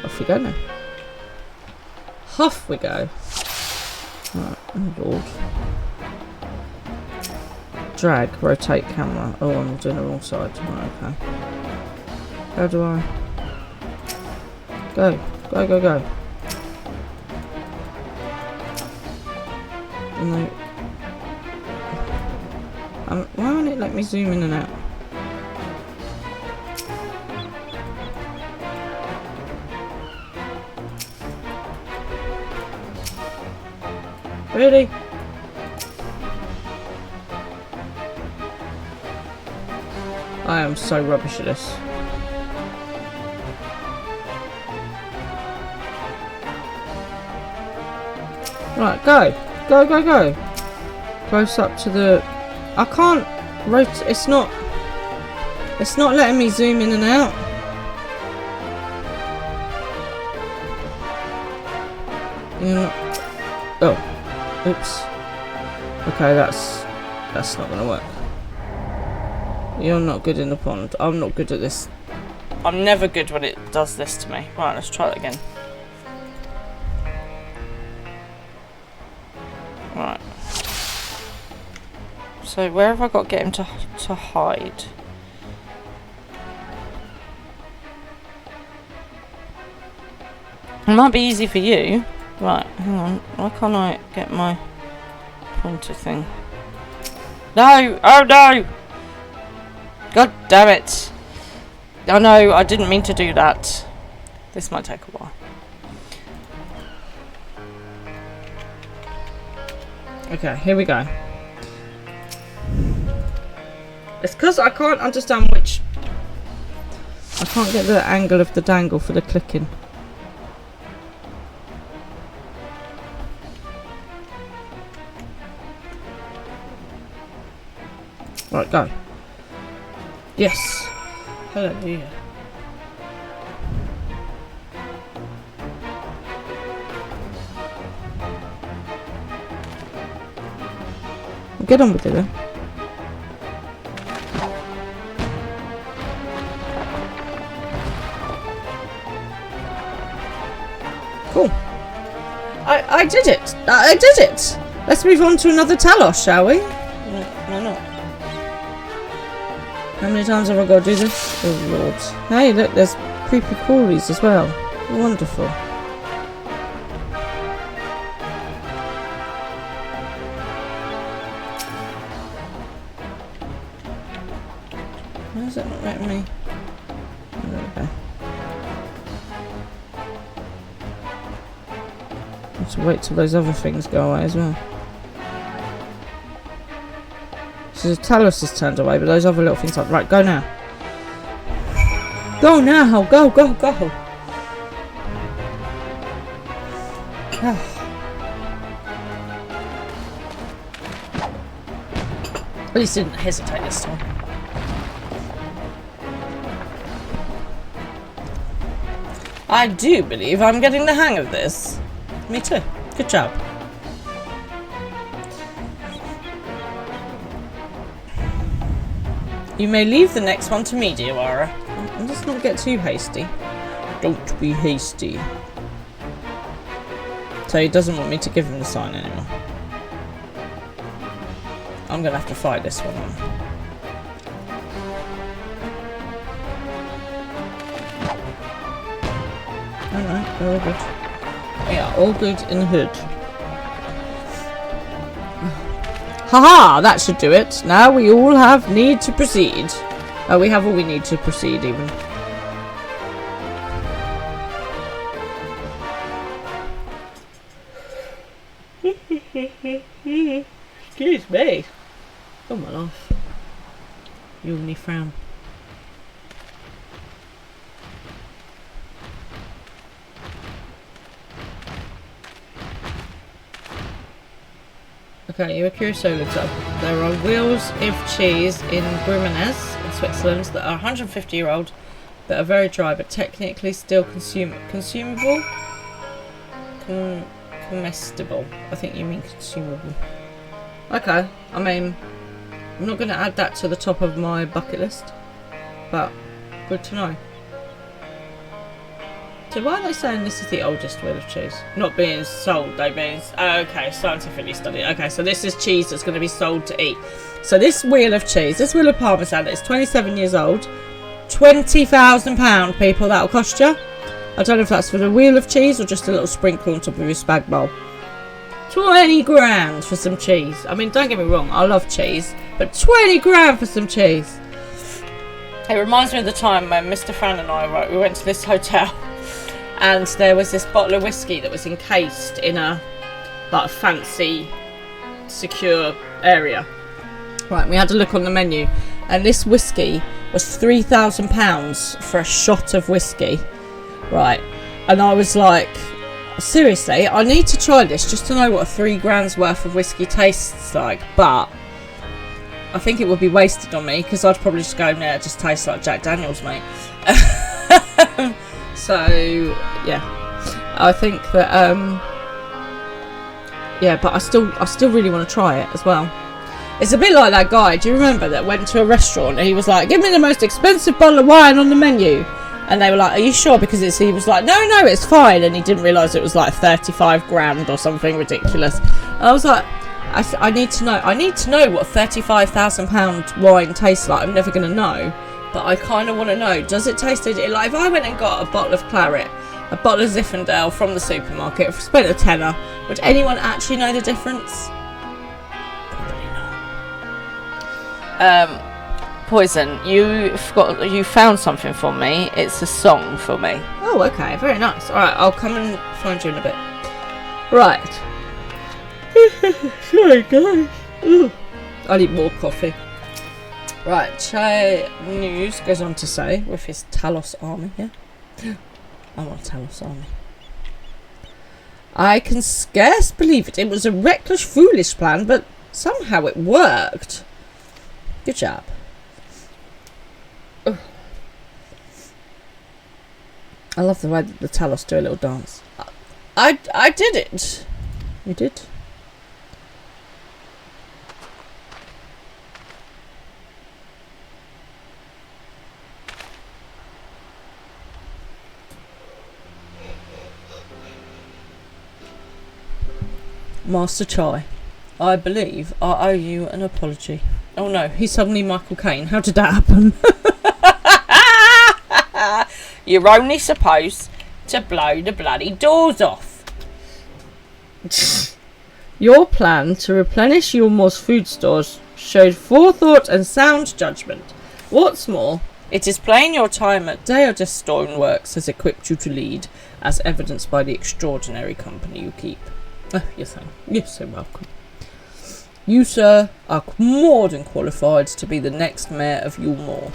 S7: Off we go now. Off we go. Right, oh lord. Drag, rotate camera. Oh, I'm doing the wrong side. Right, okay. How do I... Go. Go, go, go. No. Why won't it let me zoom in and out? Really? I am so rubbish at this. Right, go. Go, go, go. Close up to the... I can't rotate. It's not letting me zoom in and out. You're not... Oh. Oops. Okay, that's not gonna work. You're not good in the pond. I'm not good at this. I'm never good when it does this to me. Right, let's try it again. Right. So where have I got to get him to hide? It might be easy for you. Right, hang on. Why can't I get my pointer thing? No! Oh no! God damn it! Oh no, I didn't mean to do that. This might take a while. Okay, here we go. It's because I can't understand which... I can't get the angle of the dangle for the clicking. Right, go. Yes. Hallelujah. Get on with it then. Cool. I did it. I did it. Let's move on to another Talos, shall we? No, not. How many times have I got to do this? Oh lord. Hey, look, there's creepy crawlies as well. Wonderful. Why is it not letting me? Oh, there we go. I have to wait till those other things go away as well. So the Talos is turned away, but those other little things are... Right, go now. Go now! Go, go, go! At least didn't hesitate this time. I do believe I'm getting the hang of this. Me too. Good job. You may leave the next one to me, Diawara. Let's not get too hasty. Don't be hasty. So he doesn't want me to give him the sign anymore. I'm gonna have to fight this one on. Alright, we're all good. We are all good in the hood. Haha, that should do it. Now we all have need to proceed. Oh, we have all we need to proceed even. Excuse me. Oh my life. You and me frown. Okay, you're a Curacao. There are wheels of cheese in Brimonez in Switzerland that are 150-year-old, that are very dry but technically still consumable. Comestible. I think you mean consumable. Okay, I mean, I'm not going to add that to the top of my bucket list, but good to know. So why are they saying this is the oldest wheel of cheese? Not being sold, they being... okay, scientifically studied. Okay, so this is cheese that's going to be sold to eat. So this wheel of cheese, this wheel of Parmesan is 27 years old. £20,000, people, that'll cost you. I don't know if that's for the wheel of cheese or just a little sprinkle on top of your spag bowl. 20 grand for some cheese. I mean, don't get me wrong, I love cheese, but 20 grand for some cheese. It reminds me of the time when Mr. Fran and I, we went to this hotel and there was this bottle of whiskey that was encased in a fancy, secure area. Right, we had to look on the menu and this whiskey was £3,000 for a shot of whiskey. Right, and I was like, seriously, I need to try this just to know what a 3 grand's worth of whiskey tastes like, but I think it would be wasted on me because I'd probably just go in there, it just tastes like Jack Daniels, mate. So yeah, I think that yeah, but I still really want to try it as well. It's a bit like that guy, do you remember, that went to a restaurant and he was like, give me the most expensive bottle of wine on the menu. And they were like, are you sure? Because he was like, no, it's fine. And he didn't realise it was like 35 grand or something ridiculous. And I was like, I need to know. I need to know what £35,000 wine tastes like. I'm never going to know. But I kind of want to know. Does it taste like if I went and got a bottle of claret a bottle of Zinfandel from the supermarket. I've spent a tenner. Would anyone actually know the difference? Probably not. Poison, you found something for me. It's a song for me. Oh, okay, very nice. Alright, I'll come and find you in a bit. Right. Sorry, guys. Ooh. I need more coffee. Right, Chai News goes on to say, with his Talos army here. I want a Talos army. I can scarce believe it. It was a reckless, foolish plan, but somehow it worked. Good job. Ugh. I love the way that the Talos do a little dance. I did it. You did? Master Chai, I believe I owe you an apology. Oh no, he's suddenly Michael Caine. How did that happen? You're only supposed to blow the bloody doors off. Your plan to replenish Yulmore's food stores showed forethought and sound judgment. What's more, it is plain your time at Deodas Stoneworks has equipped you to lead, as evidenced by the extraordinary company you keep. Oh, you're so welcome. You, sir, are more than qualified to be the next mayor of Yulmore.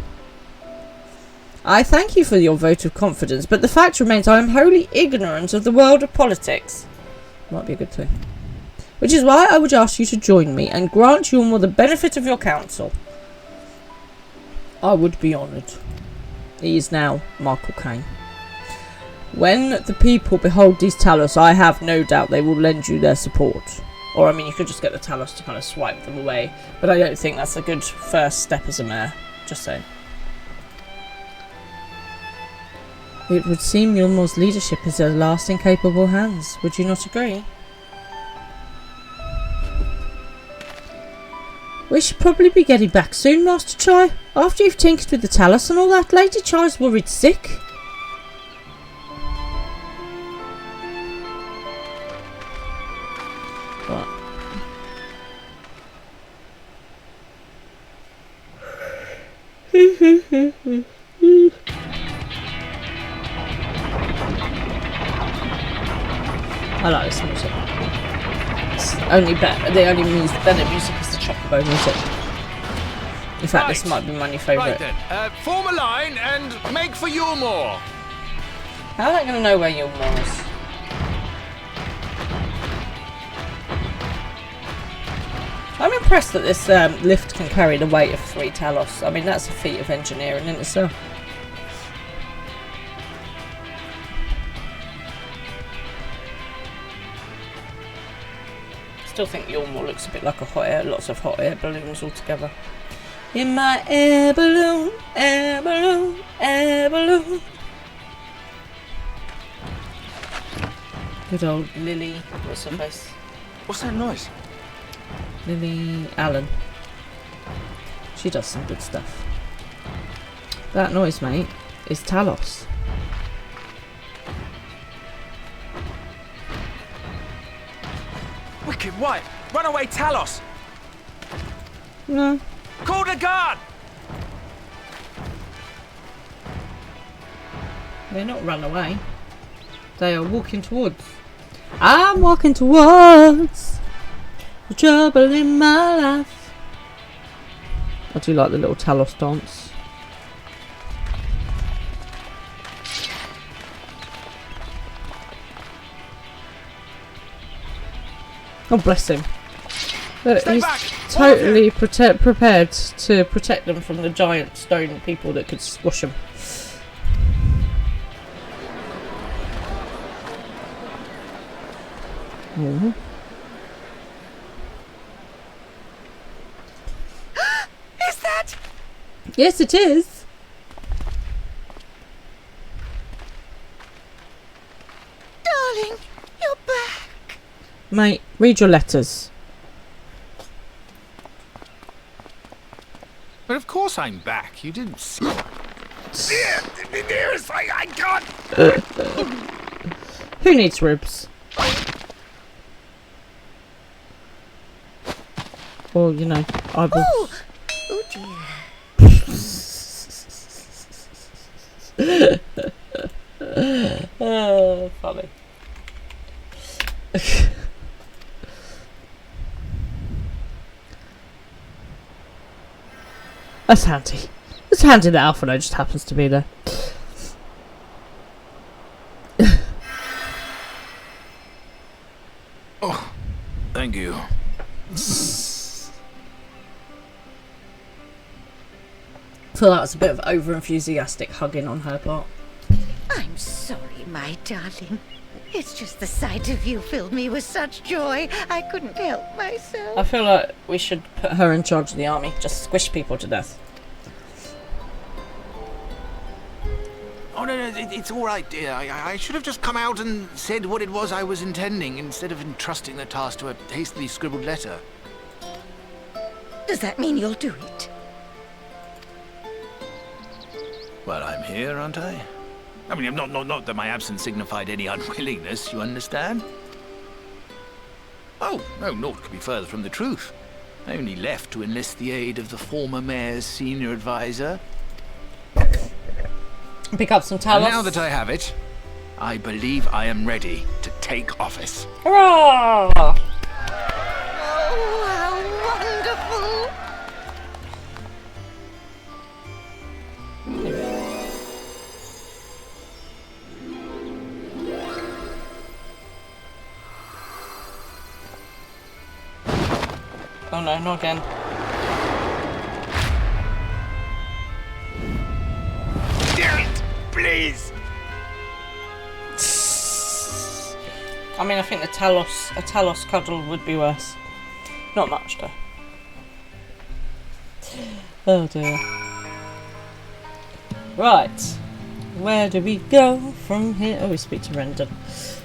S7: I thank you for your vote of confidence, but the fact remains I am wholly ignorant of the world of politics. Might be a good thing. Which is why I would ask you to join me and grant Yulmore the benefit of your counsel. I would be honoured. He is now Michael Caine. When the people behold these Talos, I have no doubt they will lend you their support. Or, I mean, you could just get the Talos to kind of swipe them away. But I don't think that's a good first step as a mayor. Just saying. It would seem Yulmore's leadership is at last in capable hands. Would you not agree? We should probably be getting back soon, Master Chai. After you've tinkered with the Talos and all that, Lady Chai's worried sick. What? I like this music. It's only better. The only better music is the Chocobo music. In fact, this might be my new favourite.
S5: Right then, form a line and make for Yulmore.
S7: How am I going to know where Yulmore is? I'm impressed that this lift can carry the weight of 3 Talos. I mean, that's a feat of engineering in itself. Still think Yulmore looks a bit like a hot air, lots of hot air balloons all together. In my air balloon, air balloon, air balloon. Good old Lily, what's her face?
S4: What's that noise?
S7: Lily Allen. She does some good stuff. That noise, mate, is Talos.
S4: Wicked White! Runaway Talos!
S7: No.
S4: Call the guard!
S7: They're not run away. They are walking towards. I'm walking towards the trouble in my life. I do like the little Talos dance. Oh, bless him. Look, he's totally prepared to protect them from the giant stone people that could squash them. Mm-hmm.
S3: Is that?
S7: Yes, it is.
S3: Darling, you're back.
S7: Mate, read your letters.
S5: But of course I'm back. You didn't see.
S2: Nearest, I can't.
S7: Who needs ribs? Well, you know, eyeballs.
S3: Oh, oh dear.
S7: Oh, funny. That's handy. It's handy that Alphino just happens to be there.
S6: Oh, thank you.
S7: I feel that was a bit of over-enthusiastic hugging on her part.
S3: I'm sorry, my darling. It's just the sight of you filled me with such joy, I couldn't help myself.
S7: I feel like we should put her in charge of the army. Just squish people to death.
S6: Oh, no, it's all right, dear. I should have just come out and said what it was I was intending, instead of entrusting the task to a hastily scribbled letter.
S3: Does that mean you'll do it?
S6: Well, I'm here, aren't I? I mean, not that my absence signified any unwillingness, you understand? Oh, no, naught could be further from the truth. I only left to enlist the aid of the former mayor's senior advisor.
S7: Pick up some talos.
S6: And now that I have it, I believe I am ready to take office.
S7: Hurrah!
S3: Oh, how wonderful!
S7: Oh no, not again.
S6: Damn it! Please!
S7: I mean, I think a Talos cuddle would be worse. Not much, though. Oh dear. Right. Where do we go from here? Oh, we speak to Rendon.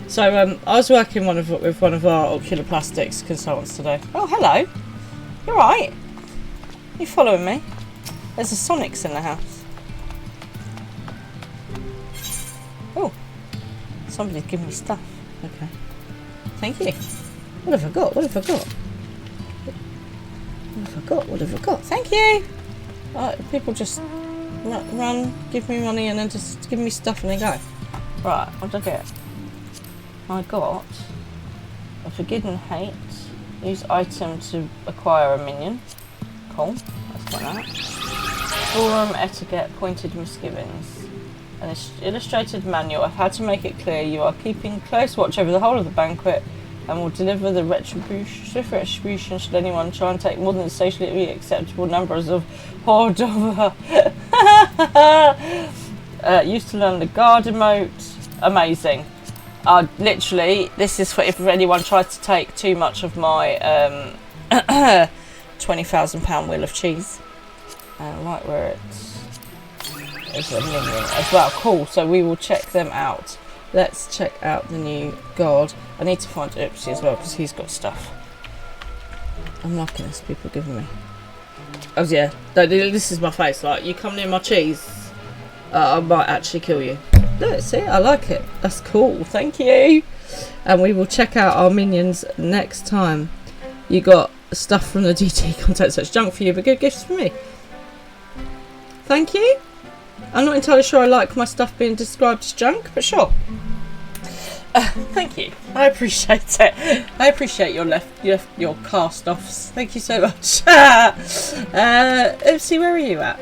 S7: So, I was working with one of our ocular plastics consultants today. Oh, hello. You alright? You following me? There's a Sonics in the house. Oh. Somebody's giving me stuff. Okay. Thank you. What have I got? What have I got? What have I got? What have I got? Thank you! People just run, give me money and then just give me stuff and they go. Right, what did I get? I got a Forgiven Hate. Use item to acquire a minion. Cool. Let's get that. Forum etiquette, pointed misgivings. An illustrated manual of how to make it clear you are keeping close watch over the whole of the banquet and will deliver the swift retribution should anyone try and take more than the socially acceptable numbers of horde over. Used to learn the guard emote. Amazing. Literally, this is for if anyone tries to take too much of my £20,000 wheel of cheese. Right where it's a minion as well. Cool, so we will check them out. Let's check out the new guard. I need to find Oopsie as well because he's got stuff. I'm liking this people giving me. Oh yeah, this is my face. Like, you come near my cheese, I might actually kill you. Look, see, I like it. That's cool. Thank you. And we will check out our minions next time. You got stuff from the DT content, so it's junk for you, but good gifts for me. Thank you. I'm not entirely sure I like my stuff being described as junk, but sure. Thank you. I appreciate it. I appreciate your cast-offs. Thank you so much. Oopsie, where are you at?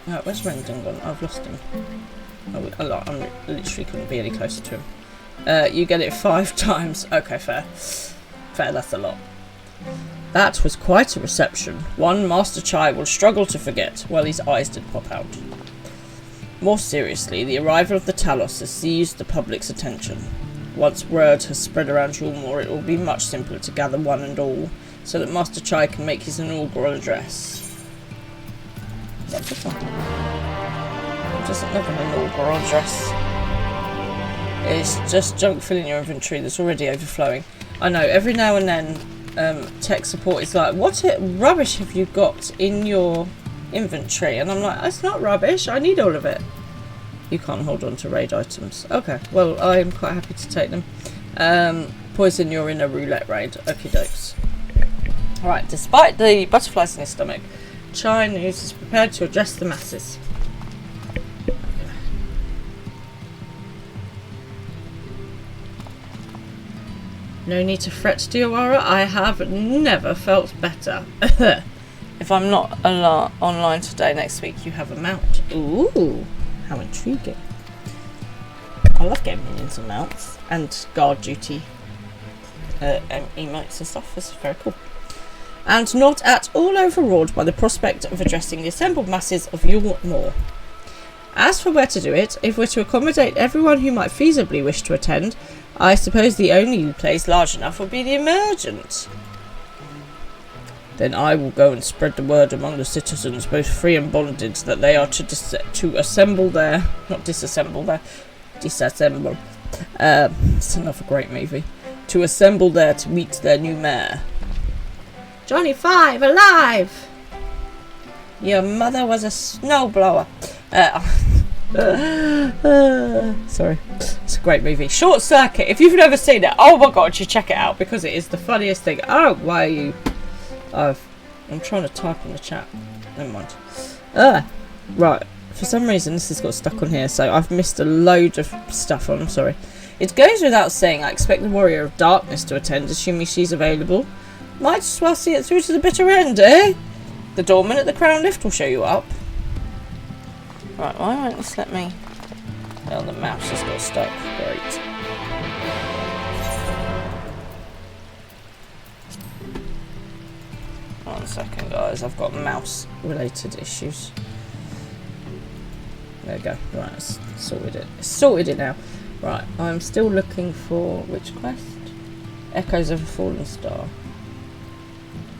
S7: Oh, where's Rendon gone? I've lost him. I literally couldn't be any closer to him. You get it 5 times. Okay, fair. Fair, that's a lot. That was quite a reception. One Master Chai will struggle to forget. Well, his eyes did pop out. More seriously, the arrival of the Talos has seized the public's attention. Once word has spread around Yulmore, it will be much simpler to gather one and all, so that Master Chai can make his inaugural address. That doesn't look an inaugural address. It's just junk filling your inventory that's already overflowing. I know, every now and then tech support is like, what rubbish have you got in your inventory? And I'm like, it's not rubbish, I need all of it. You can't hold on to raid items. Okay, well, I'm quite happy to take them. Poison, you're in a roulette raid. Okie dokes. Alright, despite the butterflies in his stomach, Chinese is prepared to address the masses. No need to fret, Diawara. I have never felt better. If I'm not online today, next week you have a mount. Ooh, how intriguing. I love getting minions and mounts and guard duty emotes and stuff. This is very cool. And not at all overawed by the prospect of addressing the assembled masses of Yule Moor. As for where to do it, if we're to accommodate everyone who might feasibly wish to attend, I suppose the only place large enough would be the Emergent. Then I will go and spread the word among the citizens, both free and bonded, that they are to assemble there, not disassemble there, disassemble. It's another great movie. To assemble there to meet their new mayor. Johnny Five, alive! Your mother was a snowblower. Sorry, it's a great movie. Short Circuit. If you've never seen it, oh my god, you check it out because it is the funniest thing. Oh, why are you? I'm trying to type in the chat. Never mind. Right. For some reason, this has got stuck on here, so I've missed a load of stuff. I'm sorry. It goes without saying, I expect the Warrior of Darkness to attend, assuming she's available. Might as well see it through to the bitter end, eh? The doorman at the Crown Lift will show you up. Right, why won't this let me... Oh, the mouse has got stuck. Great. One second, guys. I've got mouse-related issues. There we go. Right, it's sorted it. It's sorted it now. Right, I'm still looking for... Which quest? Echoes of a Fallen Star.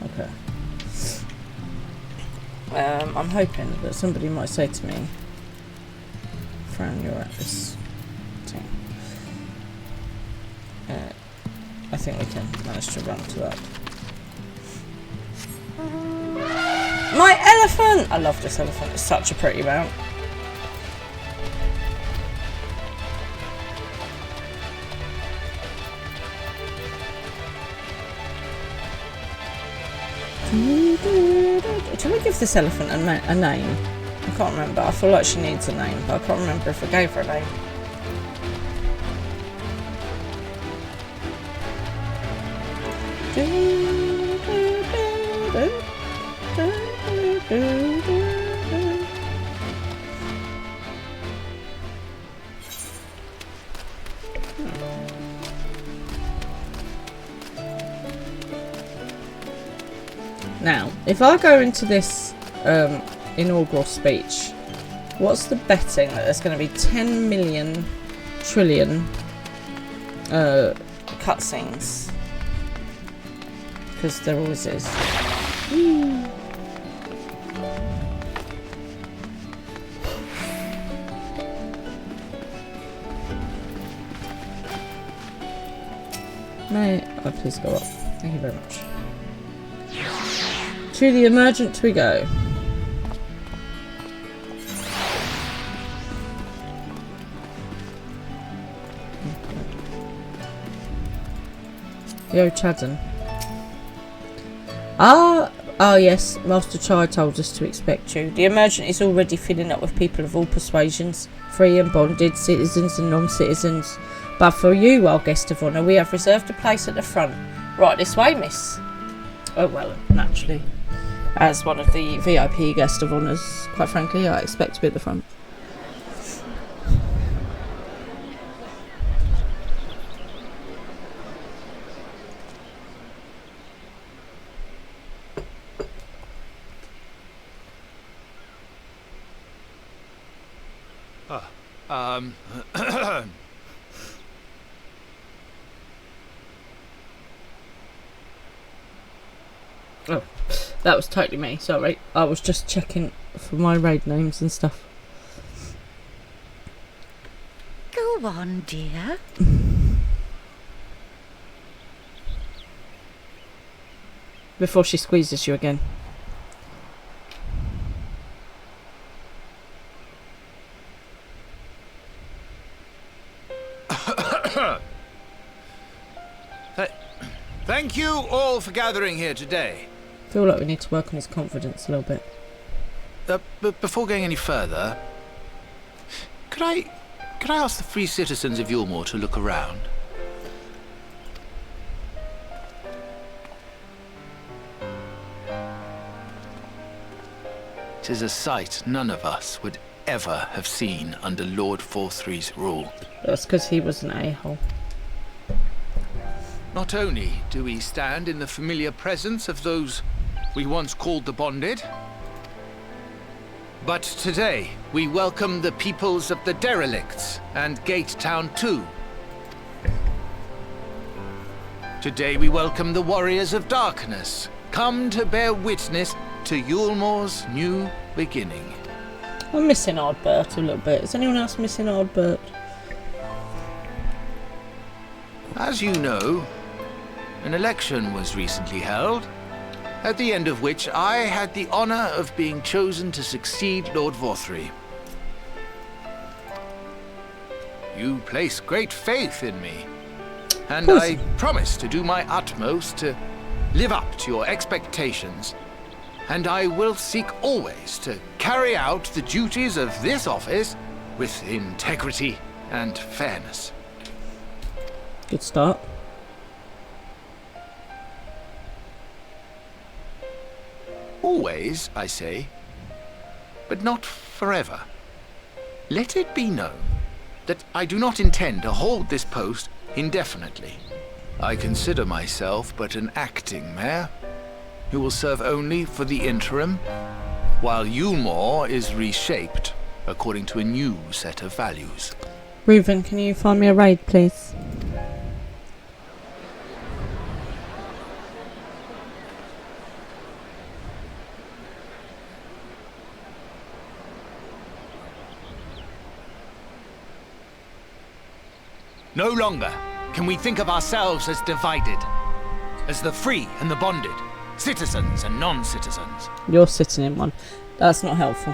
S7: Okay. I'm hoping that somebody might say to me, Fran, you're at this thing. I think we can manage to run to that. My elephant! I love this elephant. It's such a pretty mount. Do we give this elephant a name? I can't remember. I feel like she needs a name, but I can't remember if I gave her a name. Now, if I go into this inaugural speech, what's the betting that there's going to be 10 million trillion cutscenes? Because there always is. May I please go up? Thank you very much. To the Emergent we go. Yo, Chadden. Ah, yes, Master Chai told us to expect you. The Emergent is already filling up with people of all persuasions, free and bonded, citizens and non-citizens. But for you, our guest of honour, we have reserved a place at the front. Right this way, miss. Oh, well, naturally. As one of the VIP guest of honours, quite frankly, I expect to be at the front. Oh, that was totally me, sorry. I was just checking for my raid names and stuff.
S3: Go on, dear.
S7: Before she squeezes you again.
S6: Thank you all for gathering here today.
S7: I feel like we need to work on his confidence a little bit.
S6: But before going any further, could I ask the free citizens of Yulmore to look around? It is a sight none of us would ever have seen under Lord Forthree's rule.
S7: That's because he was an a-hole.
S6: Not only do we stand in the familiar presence of those we once called the Bonded, but today we welcome the peoples of the Derelicts and Gate Town too. Today we welcome the Warriors of Darkness, come to bear witness to Yulmore's new beginning.
S7: I'm missing Ardbert a little bit. Is anyone else missing Ardbert?
S6: As you know, an election was recently held, at the end of which I had the honor of being chosen to succeed Lord Forthree. You place great faith in me, and I promise to do my utmost to live up to your expectations, and I will seek always to carry out the duties of this office with integrity and fairness.
S7: Good start.
S6: Always, I say, but not forever. Let it be known that I do not intend to hold this post indefinitely. I consider myself but an acting mayor, who will serve only for the interim, while Yulmore is reshaped according to a new set of values.
S7: Reuven, can you find me a raid, please?
S6: No longer can we think of ourselves as divided, as the free and the bonded, citizens and non-citizens.
S7: You're sitting in one. That's not helpful.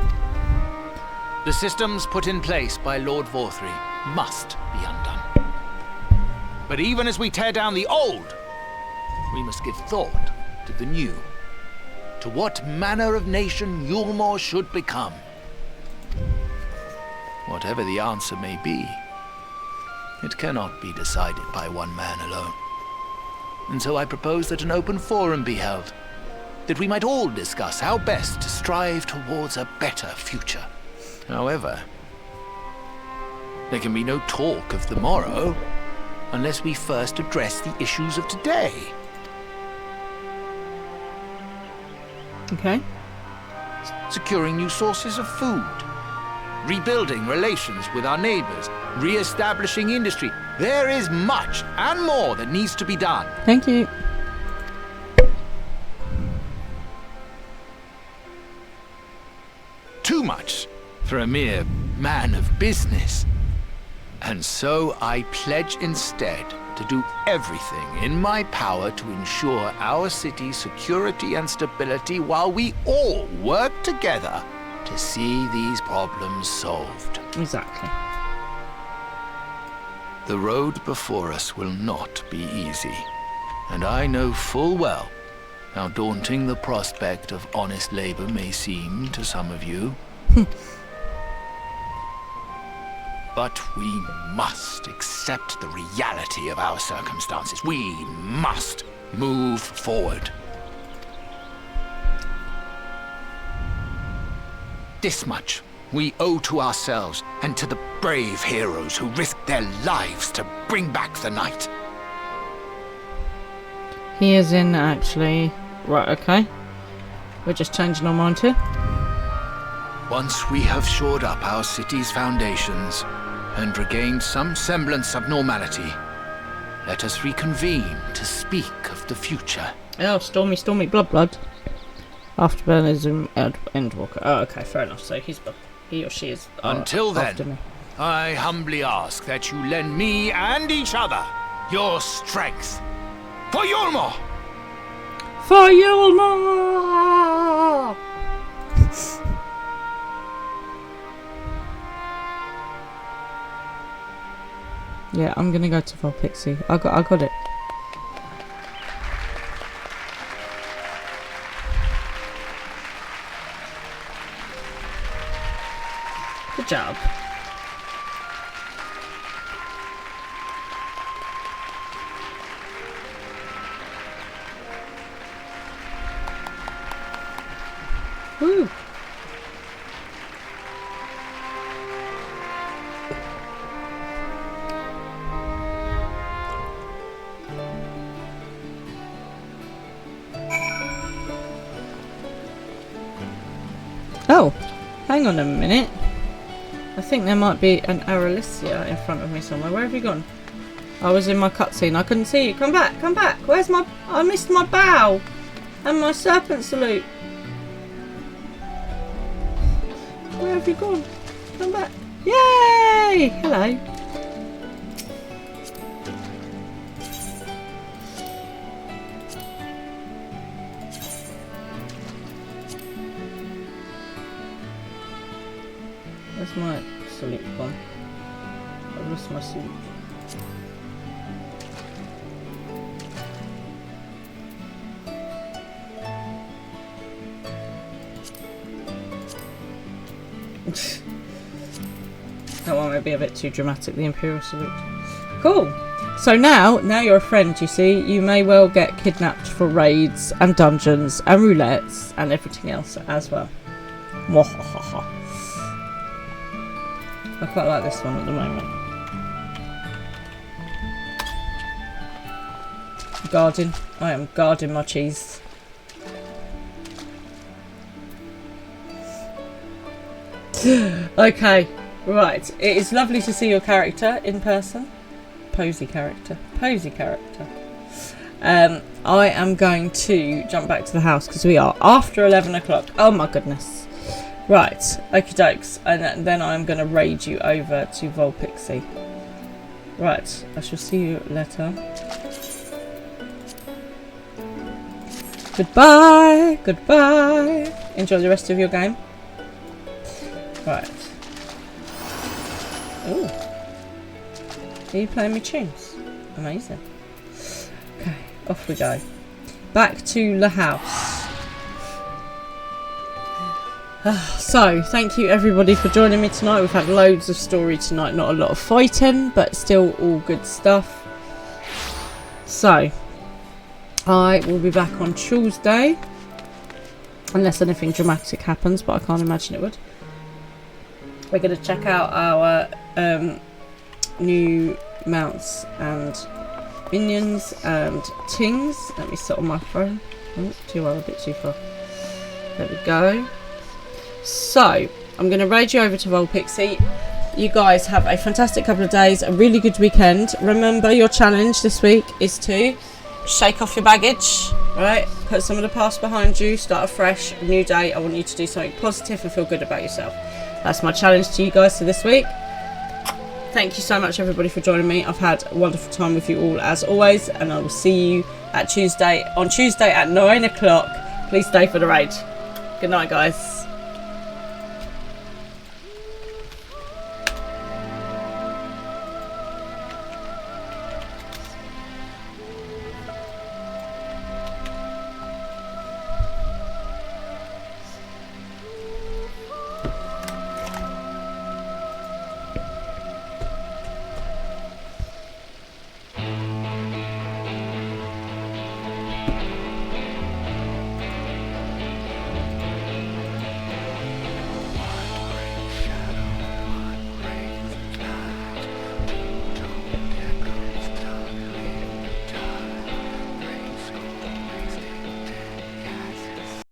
S6: The systems put in place by Lord Forthree must be undone. But even as we tear down the old, we must give thought to the new, to what manner of nation Yulmore should become. Whatever the answer may be, it cannot be decided by one man alone. And so I propose that an open forum be held, that we might all discuss how best to strive towards a better future. However, there can be no talk of the morrow unless we first address the issues of today.
S7: Okay.
S6: Securing new sources of food, rebuilding relations with our neighbors, re-establishing industry. There is much and more that needs to be done.
S7: Thank you.
S6: Too much for a mere man of business. And so I pledge instead to do everything in my power to ensure our city's security and stability while we all work together to see these problems solved.
S7: Exactly.
S6: The road before us will not be easy, and I know full well how daunting the prospect of honest labor may seem to some of you. But we must accept the reality of our circumstances. We must move forward. This much we owe to ourselves and to the brave heroes who risked their lives to bring back the night.
S7: He is in, actually. Right, okay. We're just changing our mind here.
S6: Once we have shored up our city's foundations and regained some semblance of normality, let us reconvene to speak of the future.
S7: Oh, Stormy, Stormy, Blood. Afterburnism, Endwalker. Oh, okay, fair enough. So he or she is
S6: Until
S7: after
S6: then,
S7: me.
S6: I humbly ask that you lend me and each other your strength. For Yulmore!
S7: For Yulmore! Yeah, I'm gonna go to Volpixie. I got it. Good job. Woo. Oh, hang on a minute. I think there might be an Aralicia in front of me somewhere. Where have you gone? I was in my cutscene. I couldn't see you. Come back, come back. Where's my... I missed my bow. And my serpent salute. Where have you gone? Come back. Yay! Hello. Where's my salute gone? I've lost my salute. That one might be a bit too dramatic, the Imperial salute. Cool. So now you're a friend, you see. You may well get kidnapped for raids and dungeons and roulettes and everything else as well. Mwahaha. I quite like this one at the moment. Guarding. I am guarding my cheese. Okay, right. It is lovely to see your character in person. Posy character. Posy character. I am going to jump back to the house because we are after 11 o'clock. Oh my goodness. Right, okie dokes. And then I'm going to raid you over to Volpixie. Right, I shall see you later. Goodbye. Goodbye. Enjoy the rest of your game. Right. Ooh. Are you playing me tunes? Amazing. Okay, off we go. Back to the house. So, thank you everybody for joining me tonight. We've had loads of story tonight. Not a lot of fighting, but still all good stuff. So, I will be back on Tuesday. Unless anything dramatic happens, but I can't imagine it would. We're going to check out our new mounts and minions and tings. Let me sit on my phone. Oh, too well, a bit too far. There we go. So, I'm going to raid you over to Volpixie. You guys have a fantastic couple of days, a really good weekend. Remember, your challenge this week is to shake off your baggage, right? Put some of the past behind you, start afresh, a new day. I want you to do something positive and feel good about yourself. That's my challenge to you guys for this week. Thank you so much everybody for joining me. I've had a wonderful time with you all as always, and I will see you on Tuesday at 9 o'clock. Please stay for the raid. Good night guys.